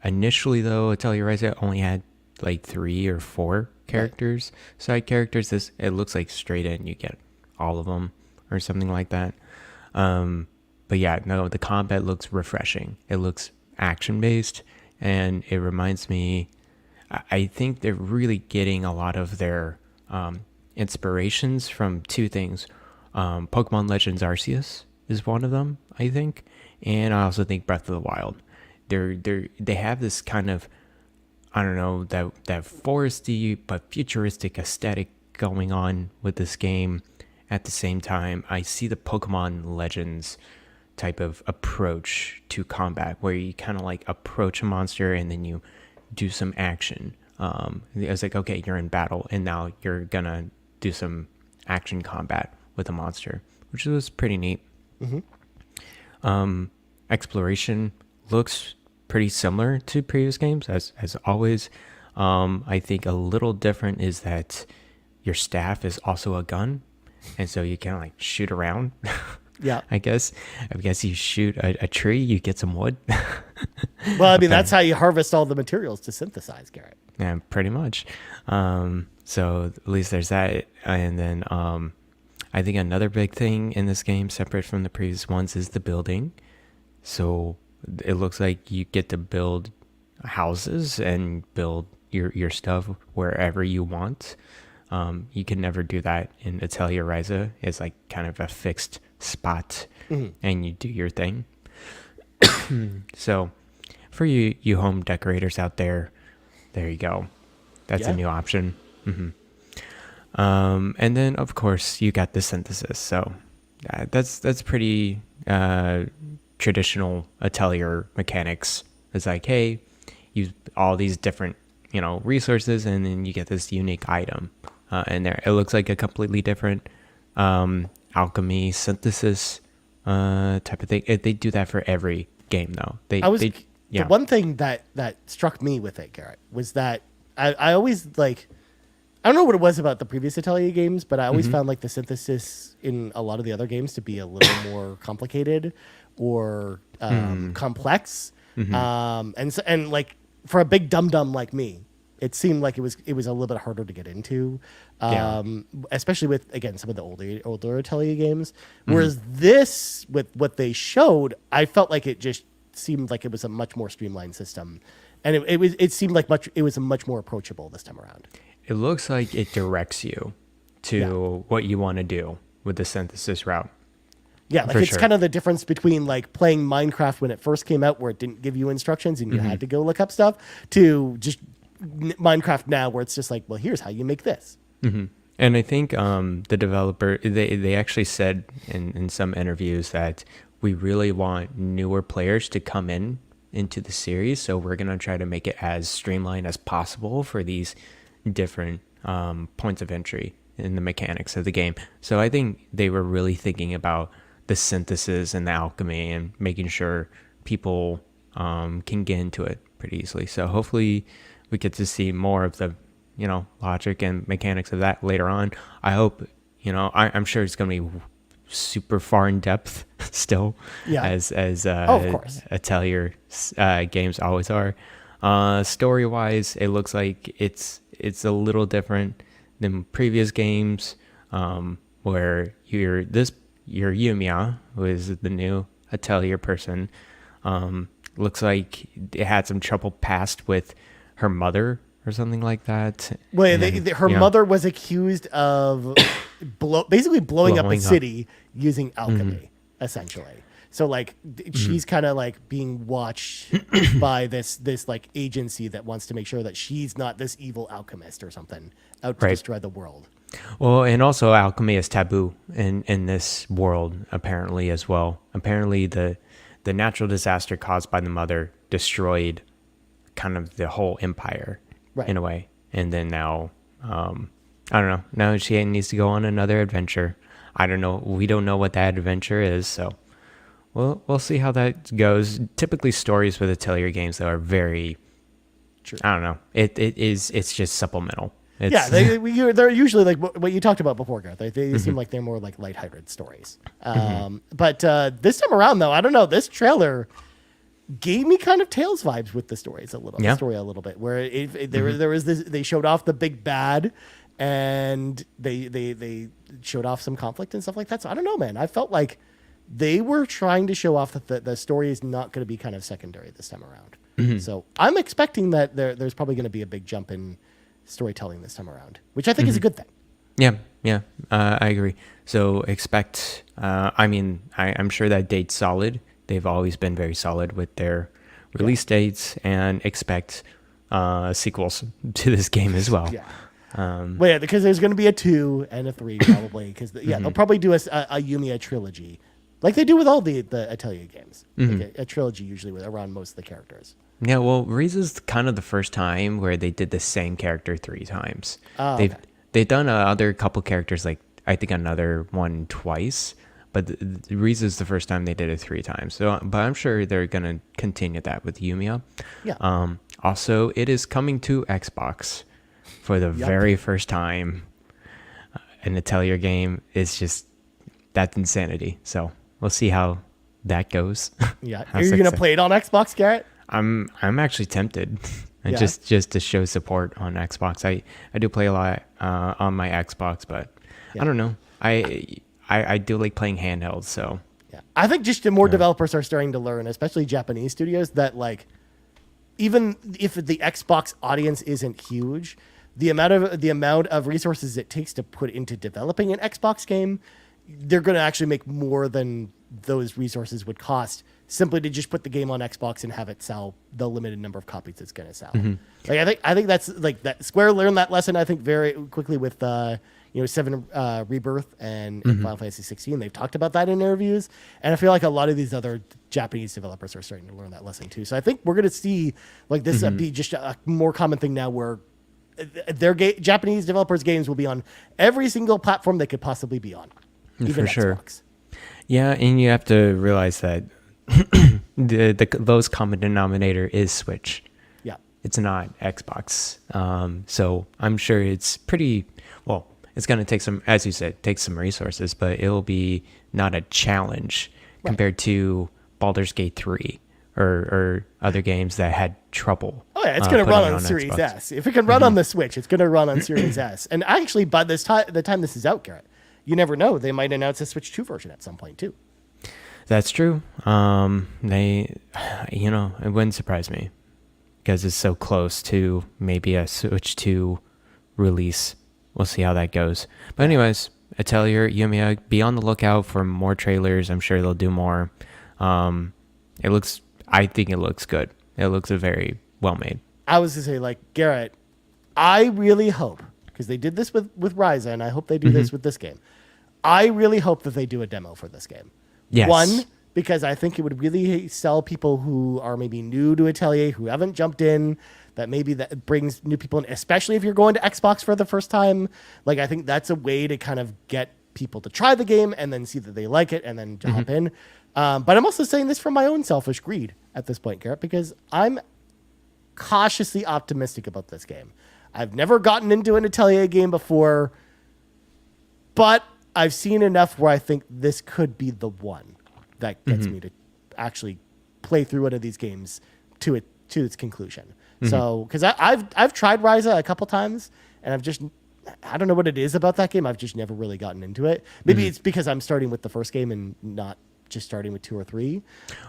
Initially, though, Atelier Ryza only had like 3 or 4 characters, side characters. It looks like straight in you get all of them or something like that. But yeah, no, the combat looks refreshing. It looks action-based, and it reminds me, I think they're really getting a lot of their inspirations from 2 things. Pokemon Legends Arceus is one of them, I think, and I also think Breath of the Wild. They have this kind of, I don't know, that foresty but futuristic aesthetic going on with this game. At the same time, I see the Pokemon Legends type of approach to combat, where you kind of like approach a monster and then you do some action. It's like, okay, you're in battle and now you're gonna do some action combat with a monster, which was pretty neat. Exploration looks pretty similar to previous games as always. I think a little different is that your staff is also a gun, and so you can like shoot around. Yeah. I guess you shoot a tree, you get some wood. Well, I mean, that's how you harvest all the materials to synthesize, Garrett. Yeah, pretty much. So at least there's that. And then I think another big thing in this game, separate from the previous ones, is the building. So it looks like you get to build houses and build your stuff wherever you want. You can never do that in Atelier Ryza. It's like kind of a fixed spot and you do your thing. So for you home decorators out there you go. That's a new option. And then of course you got the synthesis. So that's pretty traditional Atelier mechanics. It's like, hey, use all these different resources, and then you get this unique item in there. It looks like a completely different alchemy synthesis type of thing. They do that for every game though. The one thing that struck me with it, Garrett, was that I always like, I don't know what it was about the previous Atelier games, but I always found like the synthesis in a lot of the other games to be a little more complicated or complex. And like for a big dum-dum like me, it seemed like it was a little bit harder to get into, especially with, again, some of the older Atelier games. Whereas this, with what they showed, I felt like it just seemed like it was a much more streamlined system, and it seemed like it was much more approachable this time around. It looks like it directs you to what you want to do with the synthesis route. Yeah, like it's kind of the difference between like playing Minecraft when it first came out, where it didn't give you instructions and you had to go look up stuff, to just Minecraft now, where it's just like, well, here's how you make this. And I think the developer, they actually said in some interviews that we really want newer players to come into the series, so we're going to try to make it as streamlined as possible for these different points of entry in the mechanics of the game. So I think they were really thinking about the synthesis and the alchemy and making sure people can get into it pretty easily. So hopefully we get to see more of the logic and mechanics of that later on. I hope, I'm sure it's going to be super far in depth still, as of course, Atelier games always are. Story wise, it looks like it's a little different than previous games, where you're Yumia, who is the new Atelier person. Looks like it had some trouble past with her mother or something like that. Well, her mother was accused of basically blowing up a city using alchemy, essentially. So like she's kind of like being watched by this like agency that wants to make sure that she's not this evil alchemist or something out to destroy the world. Well, and also alchemy is taboo in this world apparently as well. Apparently the natural disaster caused by the mother destroyed kind of the whole empire in a way. And then now, I don't know. Now she needs to go on another adventure. I don't know. We don't know what that adventure is, so we'll see how that goes. Typically, stories with Atelier games though are very, I don't know. It's just supplemental. They're usually like what you talked about before, Gareth. They seem like they're more like lighthearted stories. But this time around, though, I don't know. This trailer gave me kind of Tales vibes with the stories a little bit, where there was this. They showed off the big bad, and they showed off some conflict and stuff like that. So I don't know, man. I felt like they were trying to show off that the story is not going to be kind of secondary this time around. So I'm expecting that there's probably going to be a big jump in storytelling this time around, which I think is a good thing. I agree. So expect, I'm sure that date's solid. They've always been very solid with their release dates, and expect sequels to this game as well. Because there's going to be a 2 and a 3 probably, because they'll probably do a Yumia trilogy like they do with all the Atelier games. Like a trilogy usually around most of the characters. Yeah, well, Reese is kind of the first time where they did the same character 3 times. They've done other couple characters, like I think another one twice, but Reese is the first time they did it 3 times. So, but I'm sure they're gonna continue that with Yumia. Also, it is coming to Xbox for the very first time. An Atelier game is just, that's insanity. So we'll see how that goes. Are you gonna play it on Xbox, Garrett? I'm actually tempted, just to show support on Xbox. I do play a lot on my Xbox, but I don't know. I do like playing handhelds, so I think just the more developers are starting to learn, especially Japanese studios, that like even if the Xbox audience isn't huge, the amount of resources it takes to put into developing an Xbox game, they're going to actually make more than those resources would cost simply to just put the game on Xbox and have it sell the limited number of copies it's going to sell. Like I think that's like that Square learned that lesson I think very quickly with 7 Rebirth and Final Fantasy 16. They've talked about that in interviews, and I feel like a lot of these other Japanese developers are starting to learn that lesson too. So I think we're going to see like this be just a more common thing now, where Japanese developers' games will be on every single platform they could possibly be on, even For sure. Xbox. Yeah, and you have to realize that the lowest common denominator is Switch. Yeah. It's not Xbox. So I'm sure it's pretty well. It's going to take some, as you said, take some resources, but it'll be not a challenge compared to Baldur's Gate 3 or other games that had trouble. Oh yeah, it's going to run on Series Xbox. S. If it can run on the Switch, it's going to run on Series S. And actually, by the time this is out, Garrett, you never know. They might announce a Switch 2 version at some point too. That's true. It wouldn't surprise me because it's so close to maybe a Switch 2 release. We'll see how that goes. But anyways, Atelier Yumia, be on the lookout for more trailers. I'm sure they'll do more. I think it looks good. It looks very well made. I was to say, like, Garrett, I really hope, because they did this with Ryza, and I hope they do this with this game. I really hope that they do a demo for this game. Yes. One, because I think it would really sell people who are maybe new to Atelier, who haven't jumped in, that maybe that brings new people in, especially if you're going to Xbox for the first time. Like, I think that's a way to kind of get people to try the game and then see that they like it and then hop in. But I'm also saying this from my own selfish greed at this point, Garrett, because I'm cautiously optimistic about this game. I've never gotten into an Atelier game before, but I've seen enough where I think this could be the one that gets me to actually play through one of these games to its conclusion. So, because I've tried Ryza a couple times, and I don't know what it is about that game. I've just never really gotten into it. Maybe it's because I'm starting with the first game and not just starting with 2 or 3.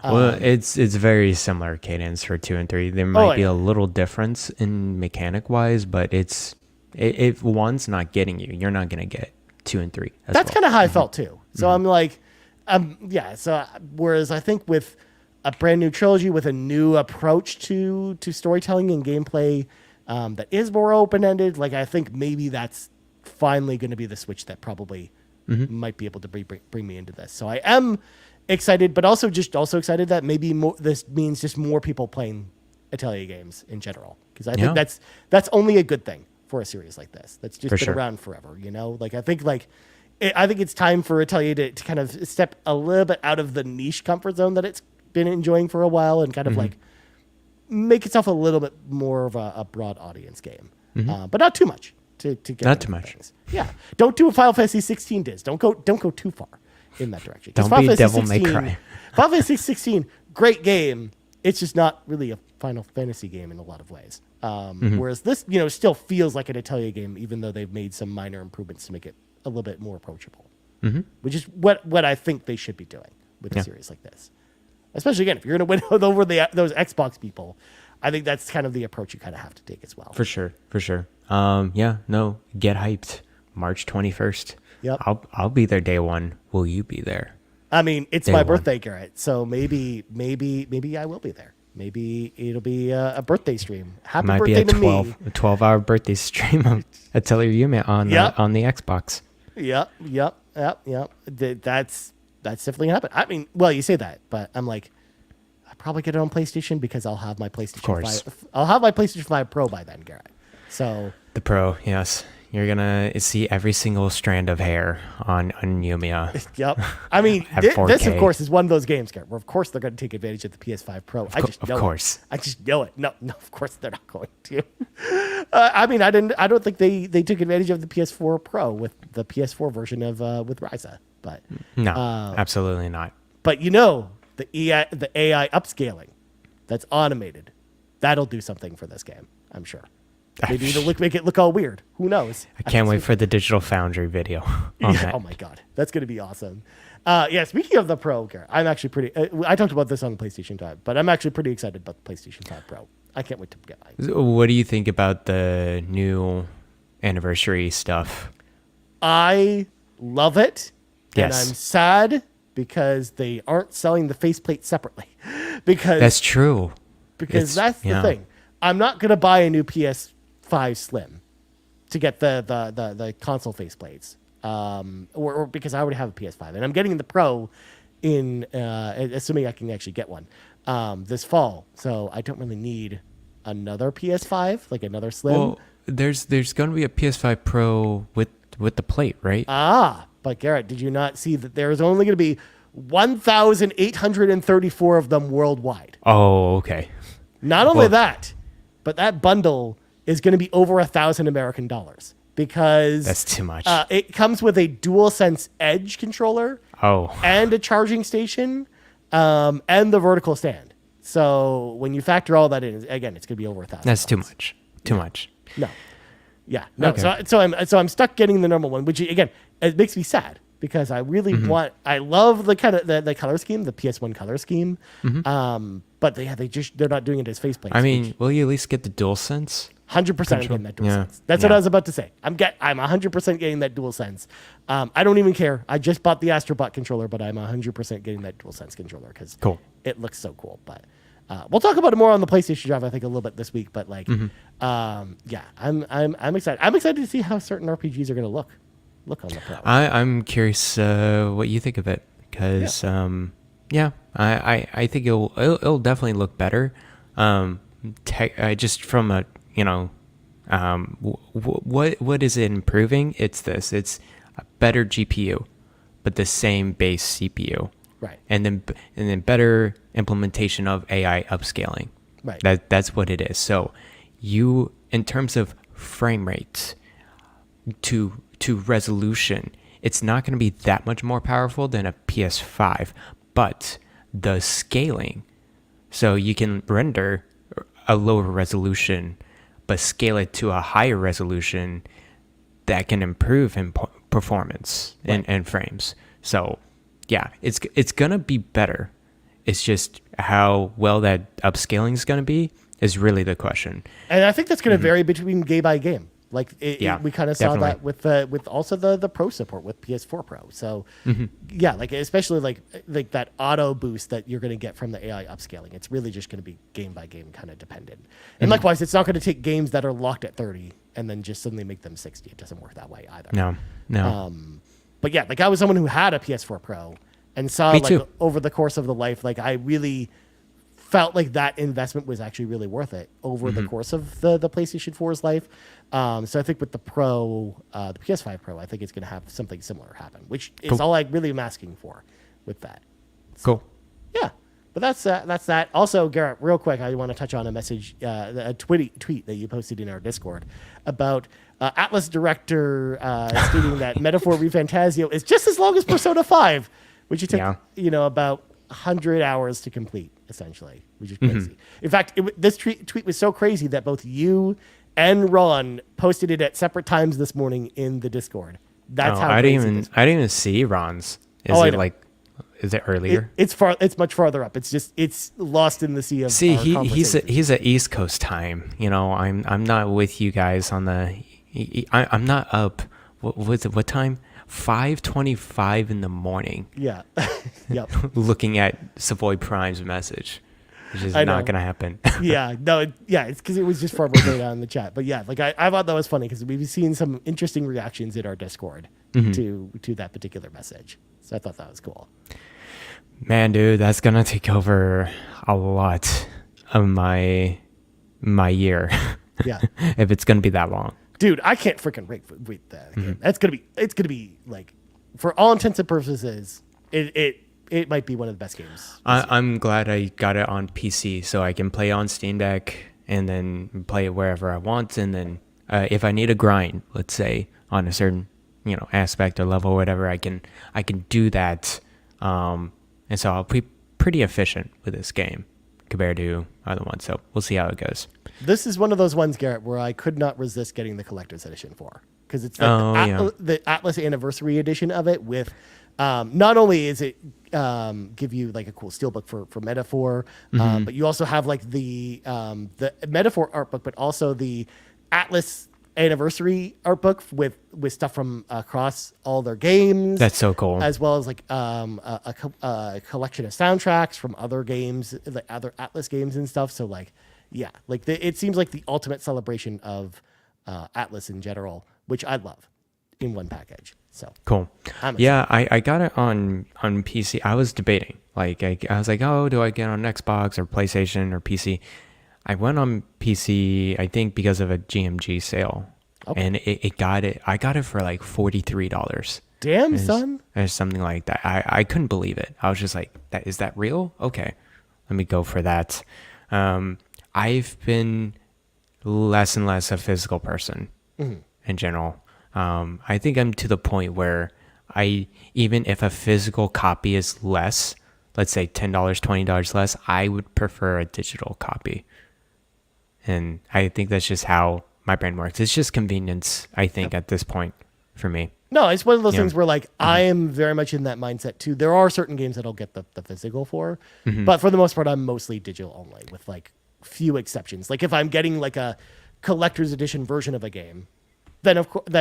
Well, it's very similar cadence for 2 and 3. There might be a little difference in mechanic wise, but if one's not getting you, you're not gonna get 2 and 3. That's kind of how I felt too. So I'm like, So whereas I think with a brand new trilogy with a new approach to storytelling and gameplay that is more open-ended, like I think maybe that's finally going to be the switch that probably might be able to bring me into this. So I am excited, but also excited that maybe this means just more people playing Atelier games in general, because I think that's only a good thing for a series like this that's just been around forever. Like I think it's time for Atelier to kind of step a little bit out of the niche comfort zone that it's been enjoying for a while and kind of like make itself a little bit more of a broad audience game, but not too much to get not too much. Things. Yeah, don't do a Final Fantasy 16 diz. Don't go too far in that direction. Don't be Devil May Cry. Final Fantasy 16, great game. It's just not really a Final Fantasy game in a lot of ways. Whereas this, still feels like an Atelier game, even though they've made some minor improvements to make it a little bit more approachable, which is what I think they should be doing with a series like this. Especially, again, if you're going to win over those Xbox people, I think that's kind of the approach you kind of have to take as well. For sure. Get hyped. March 21st. Yep. I'll be there day one. Will you be there? I mean, it's my birthday, Garrett, so maybe I will be there. Maybe it'll be a birthday stream. Happy birthday to me. A 12-hour birthday stream of Atelier Yumia on the Xbox. Yep. That's definitely gonna happen. I mean, well, you say that, but I'm like, I'll probably get it on PlayStation because I'll have my PlayStation 5. I'll have my PlayStation 5 Pro by then, Garrett. So the Pro, yes. You're gonna see every single strand of hair on Yumia. Yep. I mean, this of course is one of those games, Garrett, where of course they're going to take advantage of the PS5 Pro. I just know it. No, of course they're not going to. I mean, I don't think they took advantage of the PS4 Pro with the PS4 version of with Ryza, but no, absolutely not. But the AI upscaling that's automated, that'll do something for this game, I'm sure. Maybe it'll make it look all weird. Who knows? I can't wait for the Digital Foundry video. Oh my God. That's going to be awesome. Speaking of the Pro, Garrett, I'm actually pretty... I talked about this on the PlayStation 5, but I'm actually pretty excited about the PlayStation 5 Pro. I can't wait to get mine. What do you think about the new anniversary stuff? I love it. Yes. And I'm sad because they aren't selling the faceplate separately. Because That's true. Because that's the thing. I'm not going to buy a new PS5 Slim to get the console faceplates, or because I already have a PS5, and I'm getting the Pro in assuming I can actually get one this fall. So I don't really need another PS5, like another Slim. Well, there's going to be a PS5 Pro with the plate, right? But Garrett, did you not see that there is only going to be 1,834 of them worldwide? Oh, okay. Not only that, but that bundle is going to be over $1,000 American dollars because that's too much. It comes with a DualSense Edge controller, oh, and a charging station, and the vertical stand. So when you factor all that in, again, it's going to be over $1,000. That's too much. Too much. No, yeah, no. Okay. So I'm stuck getting the normal one, which again, it makes me sad because I really I love the kind of the color scheme, the PS1 color scheme. But they're not doing it as faceplates. I mean, will you at least get the DualSense? 100% I'm getting that DualSense. Yeah. That's what I was about to say. I'm 100% getting that DualSense. I don't even care. I just bought the Astrobot controller, but I'm 100% getting that DualSense controller because it looks so cool. But we'll talk about it more on the PlayStation Drive, I think, a little bit this week. But I'm excited. I'm excited to see how certain RPGs are going to look on the Pro. I'm curious what you think of it because I think it'll definitely look better. Just from a what is it improving? It's a better GPU, but the same base CPU. Right. And then better implementation of AI upscaling. Right. That's what it is. So you, in terms of frame rates to resolution, it's not going to be that much more powerful than a PS5, but the scaling, so you can render a lower resolution but scale it to a higher resolution that can improve in performance and frames. So yeah, it's gonna be better. It's just how well that upscaling is gonna be is really the question. And I think that's gonna vary between game by game. Like we kind of saw that with also the Pro support with PS4 Pro. So like especially like that auto boost that you're going to get from the AI upscaling. It's really just going to be game by game kind of dependent. And likewise, it's not going to take games that are locked at 30 and then just suddenly make them 60. It doesn't work that way either. No. But yeah, like I was someone who had a PS4 Pro and saw like over the course of the life, like I really felt like that investment was actually really worth it over the course of the PlayStation 4's life. So I think with the Pro, the PS5 Pro, I think it's going to have something similar happen, which is all I really am asking for with that. So, yeah, but that's that. Also, Garrett, real quick, I want to touch on a message, a tweet that you posted in our Discord about Atlas director stating that Metaphor ReFantazio is just as long as Persona 5, which you took about 100 hours to complete, essentially, which is crazy. In fact, this tweet was so crazy that both you and Ron posted it at separate times this morning in the Discord. That's how I didn't even see Ron's. Is it earlier? It's much farther up. It's lost in the sea of. See, he's at East Coast time. I'm not with you guys on the. I'm not up. What was it? What time? 5:25 in the morning. Yeah. Yep. Looking at Savoy Prime's message, which is not going to happen. It's because it was just far more data in the chat. But yeah, like I thought that was funny because we've seen some interesting reactions in our Discord to that particular message. So I thought that was cool. Man, dude, that's going to take over a lot of my year. Yeah. If it's going to be that long. Dude, I can't freaking wait that again. It's gonna be like, for all intents and purposes, it might be one of the best games. I'm glad I got it on PC so I can play on Steam Deck and then play it wherever I want. And then if I need a grind, let's say on a certain aspect or level or whatever, I can do that. And so I'll be pretty efficient with this game compared to other ones. So we'll see how it goes. This is one of those ones, Garrett, where I could not resist getting the collector's edition for, because it's the Atlas Anniversary edition of it. With not only is it give you like a cool steelbook for Metaphor, but you also have like the Metaphor art book, but also the Atlas anniversary art book with stuff from across all their games. That's so cool. As well as like a collection of soundtracks from other games, like other Atlas games and stuff. So like, yeah, like it seems like the ultimate celebration of Atlas in general, which I love in one package. So cool. Yeah, I got it on PC. I was debating. Like I was like, oh, do I get on Xbox or PlayStation or PC? I went on PC, I think, because of a GMG sale, and it got it. I got it for like $43. Damn, son, or something like that. I couldn't believe it. I was just like, is that real? Okay, let me go for that. I've been less and less a physical person in general. I think I'm to the point where even if a physical copy is less, let's say $10, $20 less, I would prefer a digital copy. And I think that's just how my brain works. It's just convenience, I think, at this point for me. No, it's one of those things where like I am very much in that mindset too. There are certain games that I'll get the physical for, but for the most part, I'm mostly digital only, with like few exceptions. Like if I'm getting like a collector's edition version of a game, then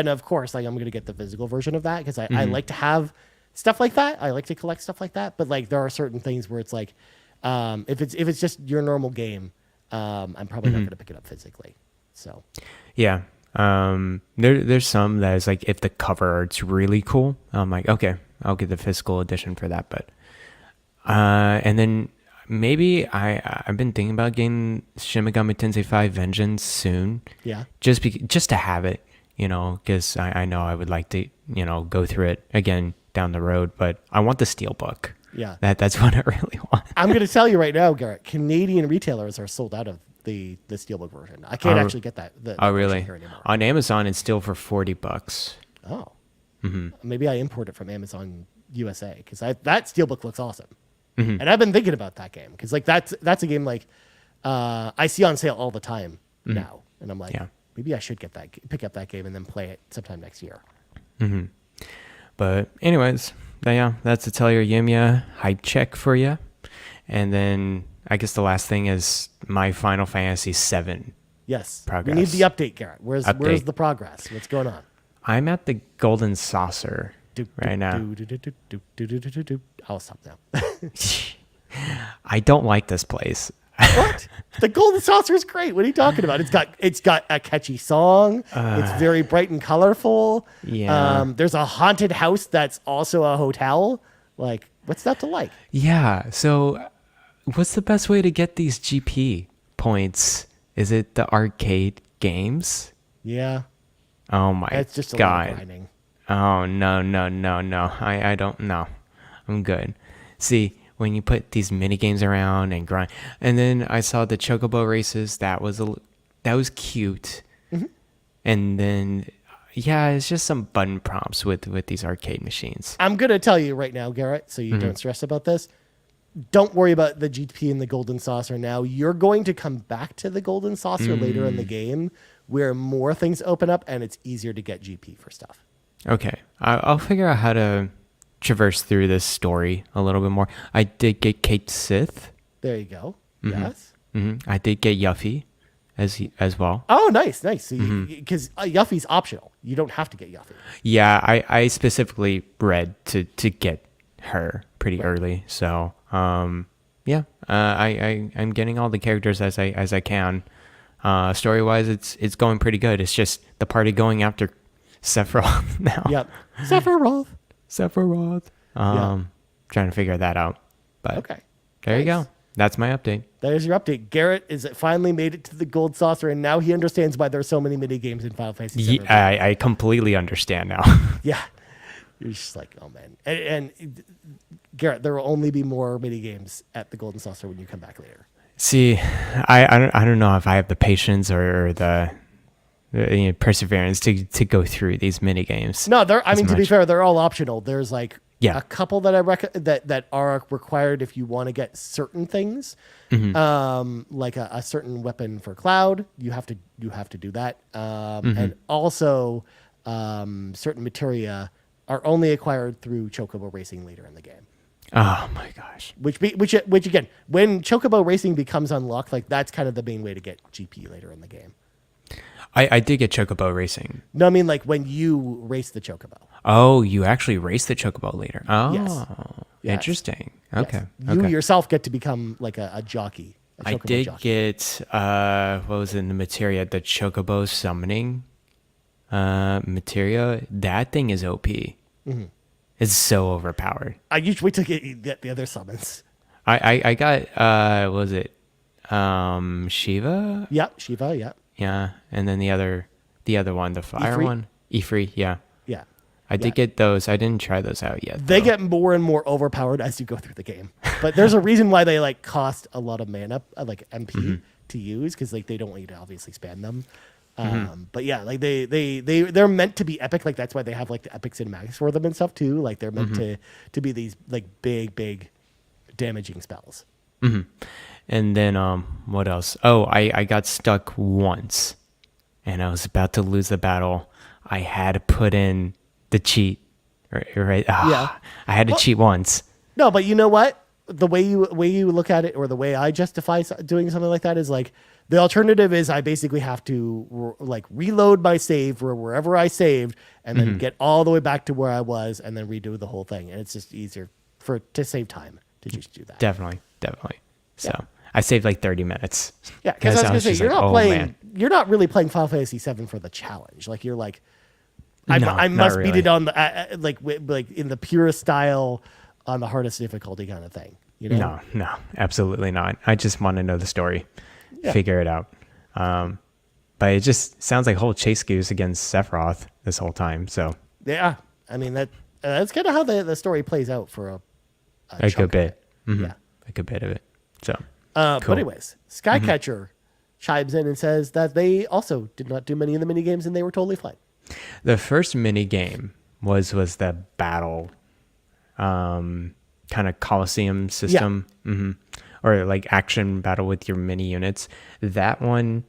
of course like I'm going to get the physical version of that, because I like to have stuff like that. I like to collect stuff like that. But like there are certain things where it's like if it's just your normal game, I'm probably not going to pick it up physically. So yeah, there's some that is like, if the cover art's really cool, I'm like, okay, I'll get the physical edition for that. But and then maybe I've been thinking about getting Shin Megami Tensei 5 Vengeance soon. Yeah, just to have it, because I know I would like to go through it again down the road. But I want the Steelbook. Yeah, that's what I really want. I'm going to tell you right now, Garrett, Canadian retailers are sold out of the Steelbook version. I can't actually get that. Oh, really? Here anymore. On Amazon, it's still for $40. Oh. Maybe I import it from Amazon USA, because that Steelbook looks awesome. And I've been thinking about that game, because like that's a game like I see on sale all the time now, and I'm like, maybe I should pick up that game and then play it sometime next year. But anyways, yeah, that's Atelier Yumia hype check for you. And then I guess the last thing is my Final Fantasy VII. Yes, progress. We need the update, Garrett. Where's the progress? What's going on? I'm at the Golden Saucer right now. I'll stop now. I don't like this place. What? The Golden Saucer is great. What are you talking about? It's got a catchy song. It's very bright and colorful. Yeah. There's a haunted house that's also a hotel. Like, what's not to like? Yeah. So, what's the best way to get these GP points? Is it the arcade games? Yeah. Oh my it's just a God. lot of grinding. Oh no. I don't know. I'm good. See, when you put these mini games around and grind, and then I saw the Chocobo races. That was cute. And then it's just some button prompts with these arcade machines. I'm gonna tell you right now, Garrett, so you don't stress about this. Don't worry about the GP and the Golden Saucer now. You're going to come back to the Golden Saucer later in the game, where more things open up and it's easier to get GP for stuff. Okay, I'll figure out how to traverse through this story a little bit more. I did get Kate Sith. There you go. Yes. I did get Yuffie as well. Oh, nice. Because Yuffie's optional. You don't have to get Yuffie. Yeah, I specifically read to get her pretty early. So I'm getting all the characters as I can. Story wise, it's going pretty good. It's just the party going after Sephiroth now. Yep. Sephiroth. Trying to figure that out. But okay. There you go. That's my update. There's your update. Garrett finally made it to the Gold Saucer, and now he understands why there's so many mini games in Final Fantasy VII. I completely understand now. Yeah. You're just like, oh man. And Garrett, there will only be more mini games at the Golden Saucer when you come back later. See, I don't know if I have the patience or the perseverance to go through these mini games. No, to be fair, they're all optional. There's like a couple that that are required if you want to get certain things, like a certain weapon for Cloud. You have to do that, and also certain materia are only acquired through Chocobo Racing later in the game. Oh my gosh! Which again, when Chocobo Racing becomes unlocked, like that's kind of the main way to get GP later in the game. I did get Chocobo racing. No, I mean like when you race the chocobo. Oh, you actually race the Chocobo later. Oh, Yes. interesting. Okay. Yes. You yourself get to become like a jockey. I did get what was in the materia, the Chocobo summoning materia. That thing is OP. Mm-hmm. It's so overpowered. I usually took get the other summons. I got what was it? Shiva? Yeah, Shiva, yeah. Yeah. And then the other one, the fire Ifrit? one. Ifrit, yeah. Yeah. I did get those. I didn't try those out yet. They get more and more overpowered as you go through the game. But there's a reason why they like cost a lot of mana, like MP to use, because like they don't want you to obviously spam them. But yeah, like they're meant to be epic. Like that's why they have like the epic cinematics for them and stuff too. Like they're meant to be these like big damaging spells. And then what else? Oh, I got stuck once, and I was about to lose the battle. I had to put in the cheat, right? Yeah, I had to cheat once. No, but you know what? The way you look at it, or the way I justify doing something like that, is like the alternative is I basically have to like reload my save wherever I saved, and then get all the way back to where I was, and then redo the whole thing. And it's just easier to save time to just do that. Definitely. So I saved like 30 minutes. Yeah, because I was gonna say you're not playing. Man. You're not really playing Final Fantasy VII for the challenge. Like you're like, I must beat it on the like in the purest style on the hardest difficulty kind of thing. You know? No, absolutely not. I just want to know the story, figure it out. But it just sounds like a whole chase goose against Sephiroth this whole time. So yeah, I mean that's kind of how the story plays out for a good bit. Yeah, a good bit of it. So, cool. cool. But anyways, Skycatcher chimes in and says that they also did not do many of the mini games and they were totally fine. The first mini game was the battle, kind of Coliseum system, or like action battle with your mini units. That one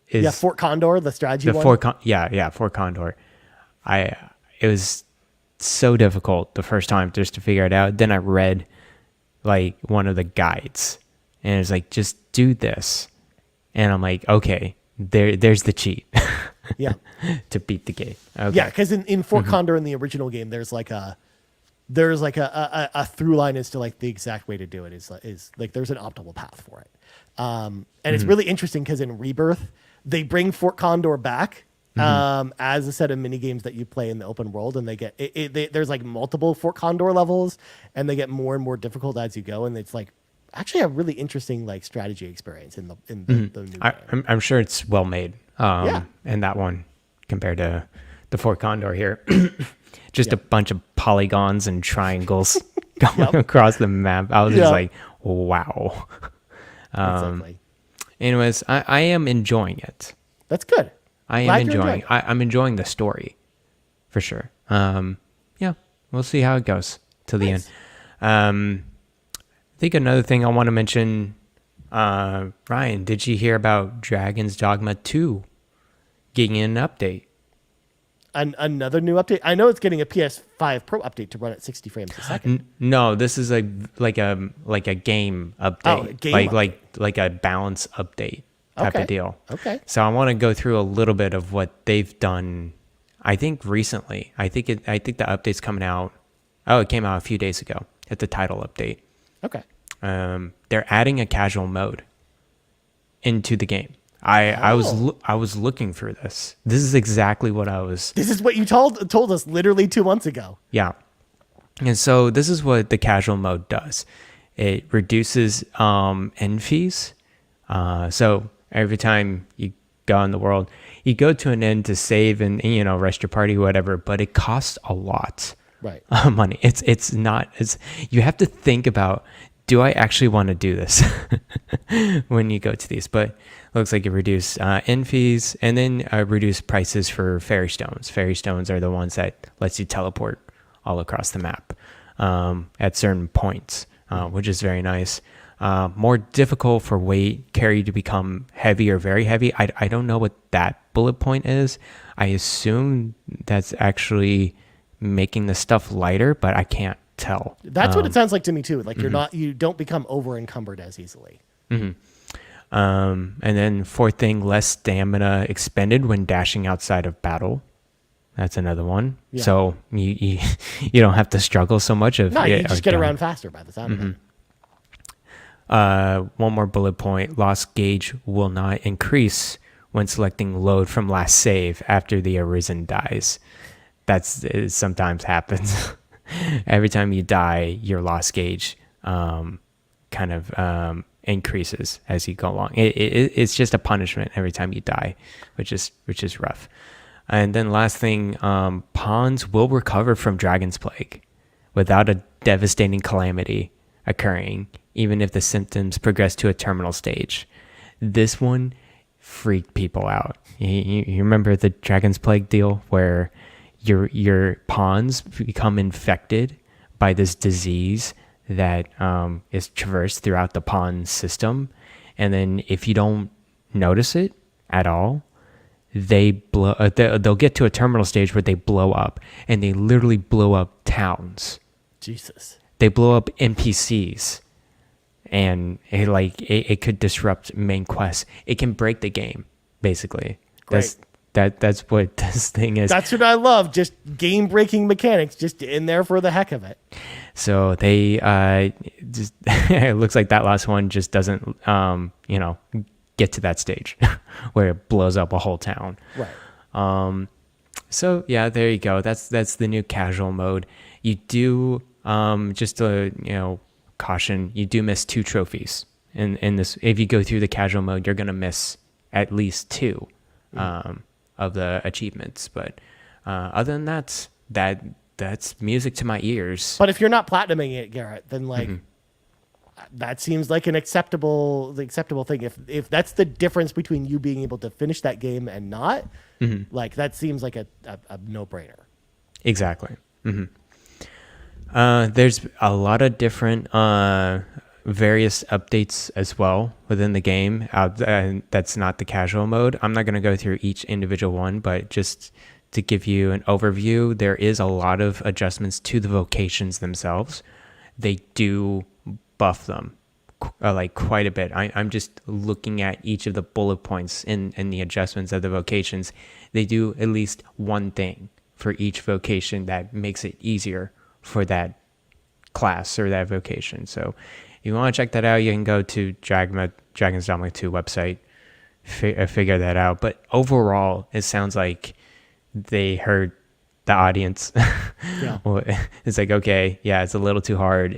is Fort Condor, the strategy one. Fort Condor. It was so difficult the first time just to figure it out. Then I read like one of the guides, and it's like, just do this, and I'm like, okay, there's the cheat. Yeah. To beat the game. Okay. Yeah, because in Fort Condor in the original game, there's like a through line as to like the exact way to do it is like there's an optimal path for it. And it's really interesting because in Rebirth, they bring Fort Condor back as a set of mini games that you play in the open world, and they get there's like multiple Fort Condor levels, and they get more and more difficult as you go, and it's like actually a really interesting like strategy experience in the new game. I'm sure it's well made. And that one compared to the Fort Condor here, just a bunch of polygons and triangles going across the map. I was just like, wow. Exactly. Anyways, I am enjoying it. That's good. I'm enjoying the story for sure. We'll see how it goes till the end. I think another thing I want to mention, Ryan, did you hear about Dragon's Dogma 2 getting an update? Another new update? I know it's getting a PS5 Pro update to run at 60 frames a second. No, this is like a game update. Like a balance update type of deal. Okay. So I want to go through a little bit of what they've done. I think recently. I think the update's coming out. Oh, it came out a few days ago. It's a title update. Okay. They're adding a casual mode into the game. I was looking for this. This is exactly what I was. This is what you told us literally 2 months ago. Yeah. And so this is what the casual mode does. It reduces end fees. So every time you go in the world, you go to an end to save and rest your party, whatever, but it costs a lot. Right. Money. It's you have to think about, do I actually want to do this when you go to these? But it looks like it reduced end fees, and then reduced prices for fairy stones. Fairy stones are the ones that lets you teleport all across the map at certain points, which is very nice. More difficult for weight carry to become heavy or very heavy. I don't know what that bullet point is. I assume that's actually making the stuff lighter, but I can't tell. That's what it sounds like to me too. Like you don't become over encumbered as easily. And then fourth thing, less stamina expended when dashing outside of battle. That's another one. Yeah. So you you don't have to struggle so much. No, you just get around faster by the sound of it. One more bullet point. Loss gauge will not increase when selecting load from last save after the arisen dies. It sometimes happens. Every time you die, your loss gauge kind of increases as you go along. It's just a punishment every time you die, which is rough. And then last thing, pawns will recover from Dragon's Plague without a devastating calamity occurring, even if the symptoms progress to a terminal stage. This one freaked people out. You remember the Dragon's Plague deal where your pawns become infected by this disease that is traversed throughout the pawn system, and then if you don't notice it at all, they'll get to a terminal stage where they blow up, and they literally blow up towns. Jesus. They blow up NPCs, and it could disrupt main quests. It can break the game, basically. Great. That's what this thing is. That's what I love. Just game breaking mechanics, just in there for the heck of it. So they just it looks like that last one just doesn't get to that stage where it blows up a whole town. Right. So yeah, there you go. That's the new casual mode. You do just a caution. You do miss 2 trophies in this. If you go through the casual mode, you're gonna miss at least 2 of the achievements. But other than that's music to my ears. But if you're not platinuming it, Garrett, then that seems like an acceptable thing. If that's the difference between you being able to finish that game and not, that seems like a no-brainer. Exactly. There's a lot of different various updates as well within the game. That's not the casual mode. I'm not going to go through each individual one, but just to give you an overview, there is a lot of adjustments to the vocations themselves. They do buff them quite a bit. I'm just looking at each of the bullet points in the adjustments of the vocations. They do at least one thing for each vocation that makes it easier for that class or that vocation. So if you want to check that out, you can go to Dragon's Dogma 2 website, figure that out. But overall, it sounds like they heard the audience. Yeah. Well, it's like, okay, yeah, it's a little too hard.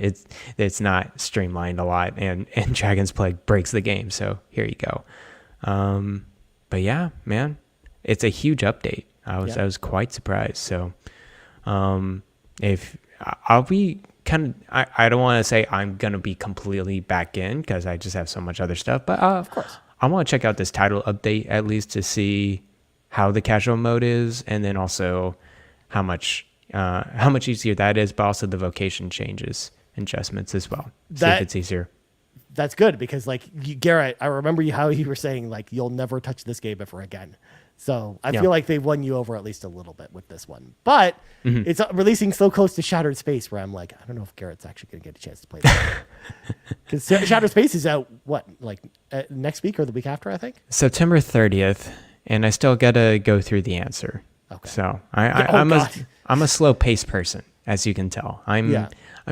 It's not streamlined a lot, and Dragon's Plague breaks the game. So here you go. But yeah, man, it's a huge update. I was quite surprised. So if I'll be I don't want to say I'm gonna be completely back in because I just have so much other stuff. But of course, I want to check out this title update at least to see how the casual mode is, and then also how much easier that is, but also the vocation changes, adjustments as well. See if it's easier. That's good because Garrett, I remember how you were saying you'll never touch this game ever again. So I feel like they've won you over at least a little bit with this one. But it's releasing so close to Shattered Space where I'm like, I don't know if Garrett's actually going to get a chance to play that. Because Shattered Space is out, next week or the week after, I think? September 30th, and I still got to go through the answer. Okay. So I'm a slow-paced person, as you can tell. I'm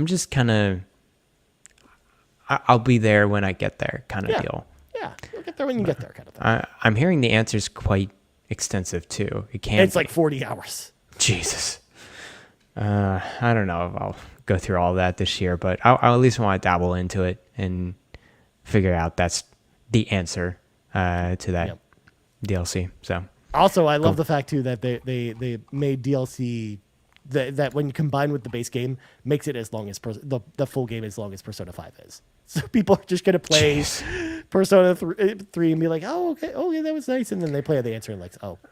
just kind of... I'll be there when I get there kind of deal. Yeah, you'll get there when you get there kind of thing. I'm hearing the answer's quite extensive too. It's like 40 hours. Jesus. I don't know if I'll go through all that this year, but I'll at least want to dabble into it and figure out that's the answer to that DLC. So also, I love the fact too that they made DLC that when combined with the base game makes it as long as the full game as long as Persona 5 is. So people are just going to play Persona 3 and be like, oh, okay, that was nice. And then they play the answer and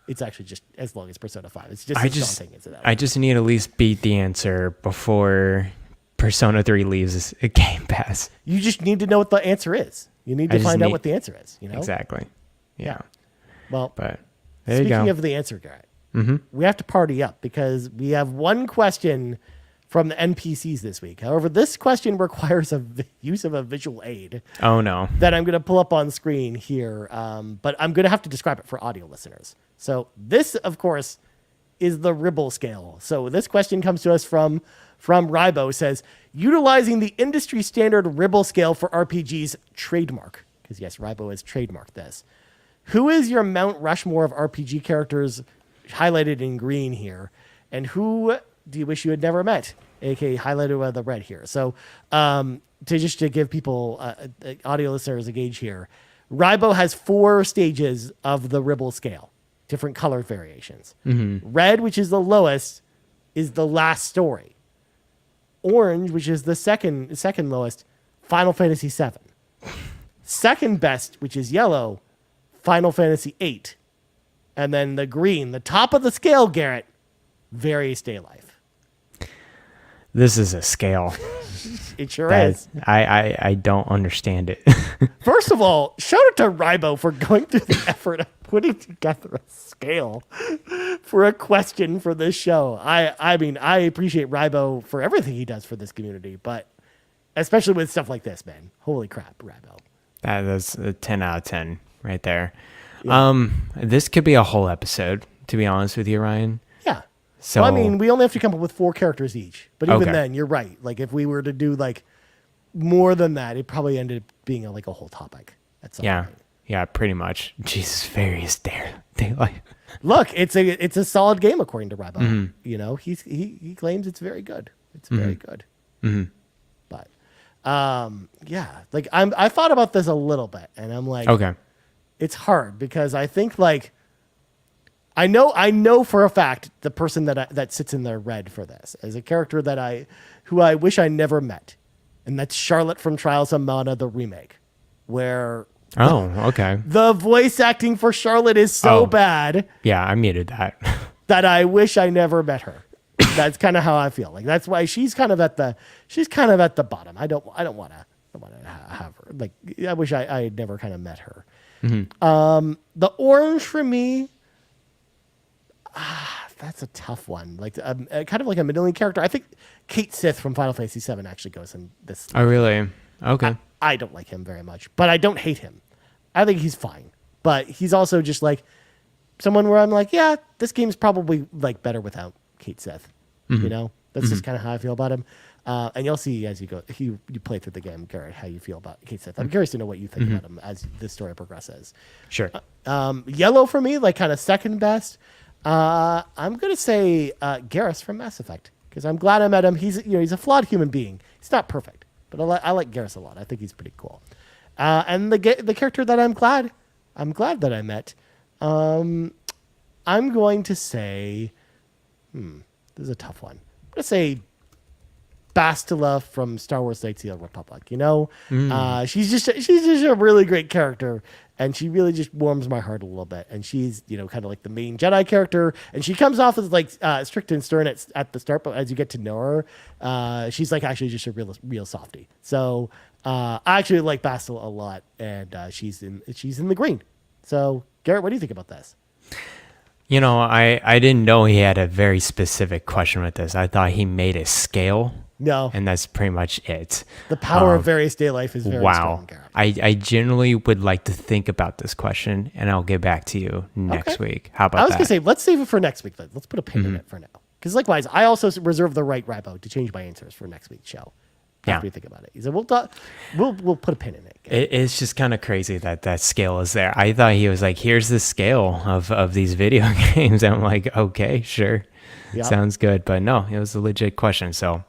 it's actually just as long as Persona 5. It's just daunting as that. I just need to at least beat the answer before Persona 3 leaves a Game Pass. You just need to know what the answer is. You need to find out what the answer is. Exactly. Yeah. Well, but there you go. Speaking of the answer, Garrett, we have to party up because we have one question from the NPCs this week. However, this question requires use of a visual aid Oh no. that I'm going to pull up on screen here, but I'm going to have to describe it for audio listeners. So this, of course, is the Ribble scale. So this question comes to us from Rybo. Says, utilizing the industry standard Ribble scale for RPGs trademark, because yes, Rybo has trademarked this. Who is your Mount Rushmore of RPG characters highlighted in green here? And who do you wish you had never met? AKA highlighted with the red here. So to give people, audio listeners, a gauge here, Rybo has 4 stages of the Ribble scale, different color variations. Red, which is the lowest, is the last story. Orange, which is the second lowest, Final Fantasy VII. Second best, which is yellow, Final Fantasy VIII. And then the green, the top of the scale, Garrett, Various Day Life. This is a scale. It sure is. I don't understand it. First of all, shout out to Rybo for going through the effort of putting together a scale for a question for this show. I mean, I appreciate Rybo for everything he does for this community, but especially with stuff like this, man. Holy crap, Rybo. That's a 10 out of 10 right there. Yeah. This could be a whole episode, to be honest with you, Ryan. Yeah. So Well, I mean, we only have to come up with 4 characters each. But even Okay. then, you're right. Like, if we were to do, like, more than that, it probably ended up being, a whole topic at some point. Yeah, pretty much. Jesus, Various Daylight. Look, it's a solid game, according to Rybo. You know, he claims it's very good. It's very good. But, yeah. Like, I thought about this a little bit, and I'm like... Okay. It's hard because I think I know for a fact the person that sits in the red for this is a character who I wish I never met, and that's Charlotte from Trials of Mana, the remake, where Okay. the voice acting for Charlotte is so bad Yeah, I muted that. that I wish I never met her. That's kind of how I feel. Like that's why she's kind of at the bottom. I don't want to have her. Like I wish I had never kind of met her. The orange for me, that's a tough one. Like kind of like a middling character. I think Kate Sith from Final Fantasy VII actually goes in this. Oh, really? Okay. I don't like him very much, but I don't hate him. I think he's fine, but he's also just like someone where I'm like, yeah, this game's probably like better without Kate Sith. You know, that's just kind of how I feel about him. And you'll see as you go, you play through the game, Garrett, how you feel about Kate Sith. I'm curious to know what you think about him as this story progresses. Sure. Yellow for me, like kind of second best. I'm gonna say Garrus from Mass Effect because I'm glad I met him. He's a flawed human being. He's not perfect, but I like Garrus a lot. I think he's pretty cool. And the character that I'm glad that I met. I'm going to say, this is a tough one. I'm gonna say Bastila from Star Wars Knights of the Old Republic. She's just a really great character, and she really just warms my heart a little bit. And she's kind of like the main Jedi character, and she comes off as like strict and stern at the start, but as you get to know her, she's like actually just a real softie. So I actually like Bastila a lot, and she's in the green. So Garrett, what do you think about this? I didn't know he had a very specific question with this. I thought he made a scale. No. And that's pretty much it. The power of Various Day Life is very strong, Garrett. I generally would like to think about this question, and I'll get back to you next week. How about that? I was going to say, let's save it for next week. Let's put a pin in it for now. Because likewise, I also reserve the right, Rybo, to change my answers for next week's show. After we think about it. He said, we'll put a pin in it. It's just kind of crazy that scale is there. I thought he was like, here's the scale of these video games. I'm like, okay, sure. Yep. Sounds good. But no, it was a legit question. So,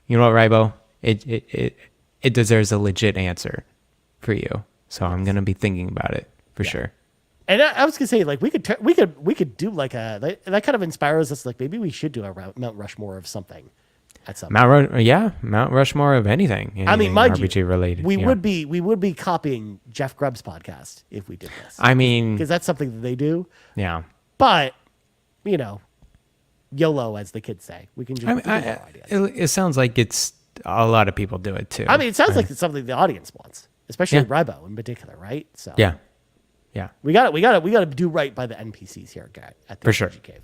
you know what, Rybo? It deserves a legit answer for you. So I'm going to be thinking about it for sure. And I was gonna say, like, we could do like that kind of inspires us. Like, maybe we should do a Mount Rushmore of something. Mount Rushmore of anything. I mean, mind RPG you, related. we would be copying Jeff Grubb's podcast if we did this. I mean, because that's something that they do. Yeah. But YOLO, as the kids say, we can just. It sounds like it's a lot of people do it too. I mean, it sounds like it's something the audience wants, especially Rybo in particular, right? So yeah. We got to do right by the NPCs here at the For sure. Cave.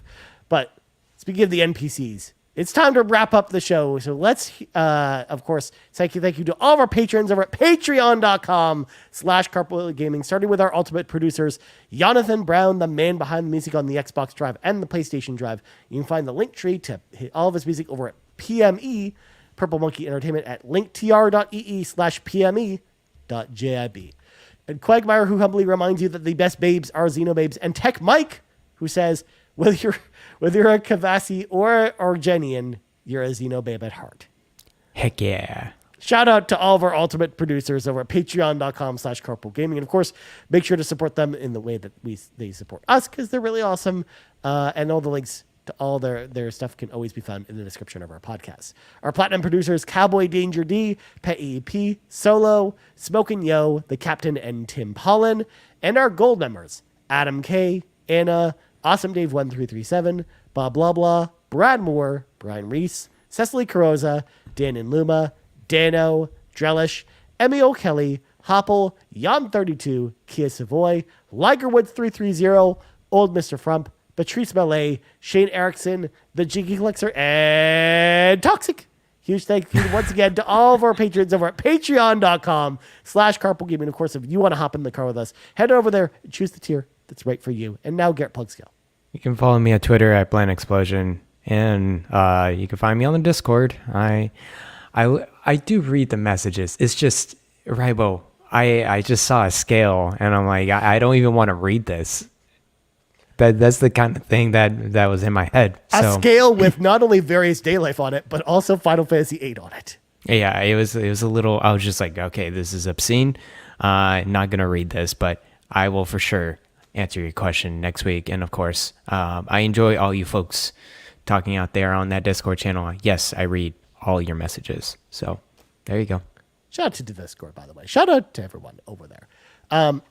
But speaking of the NPCs, it's time to wrap up the show. So let's, of course, thank you to all of our patrons over at patreon.com/carpoolgaming, starting with our ultimate producers, Jonathan Brown, the man behind the music on the Xbox Drive and the PlayStation Drive. You can find the link tree to hit all of his music over at PME, Purple Monkey Entertainment, at linktr.ee/pme.jib. And Cwagmire, who humbly reminds you that the best babes are Xenobabes, and TechMike, who says, whether you're a Kevesi or Agnian, you're a Xenobabe at heart. Heck yeah. Shout out to all of our ultimate producers over at patreon.com/carpoolgaming. And of course, make sure to support them in the way that they support us, because they're really awesome. And all the links to all their stuff can always be found in the description of our podcast. Our platinum producers, CowboyDangerD, Peje, Solo, Smokin Joe, The Captain, and Tim Paullin. And our gold members, Adam K, Anna, Awesome Dave 1337, BobLoblaw, Brad Moore, Brian Reese, Cecily Carrozza, Dan and Luma, Dannohh, Drellesh, Emmy O'Kelly, Hoppel, Jan32, Kia Savoy, Ligerwood330, OldMrFrump, Patrice Mallette, Shane Erickson, the Jiggy Collector, and Toxic. Huge thank you once again to all of our patrons over at patreon.com/carpoolgaming. Of course, if you want to hop in the car with us, head over there and choose the tier that's right for you. And now Garrett plugs go. You can follow me on Twitter at Bland Explosion, and you can find me on the Discord. I do read the messages. It's just, Ribo, I just saw a scale, and I'm like, I don't even want to read this. That's the kind of thing that was in my head. A scale with not only various day life on it, but also Final Fantasy VIII on it. Yeah, it was a little. I was just like, okay, this is obscene. Not gonna read this, but I will for sure answer your question next week. And of course, I enjoy all you folks talking out there on that Discord channel. Yes, I read all your messages. So there you go. Shout out to the Discord, by the way. Shout out to everyone over there.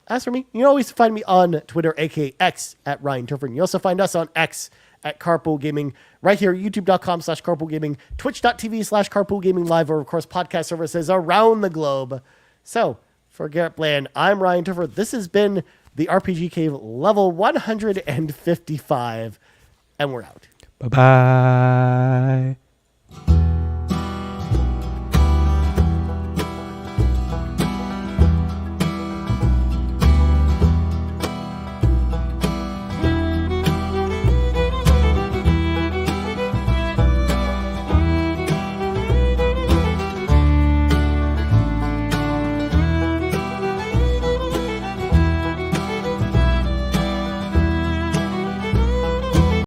As for me, you can always find me on Twitter, aka X, at Ryan Turford. You also find us on X at Carpool Gaming, right here, youtube.com/Carpool Gaming, twitch.tv/Carpool Gaming Live, or of course, podcast services around the globe. So for Garrett Bland, I'm Ryan Turford. This has been the RPG Cave level 155, and we're out. Bye-bye.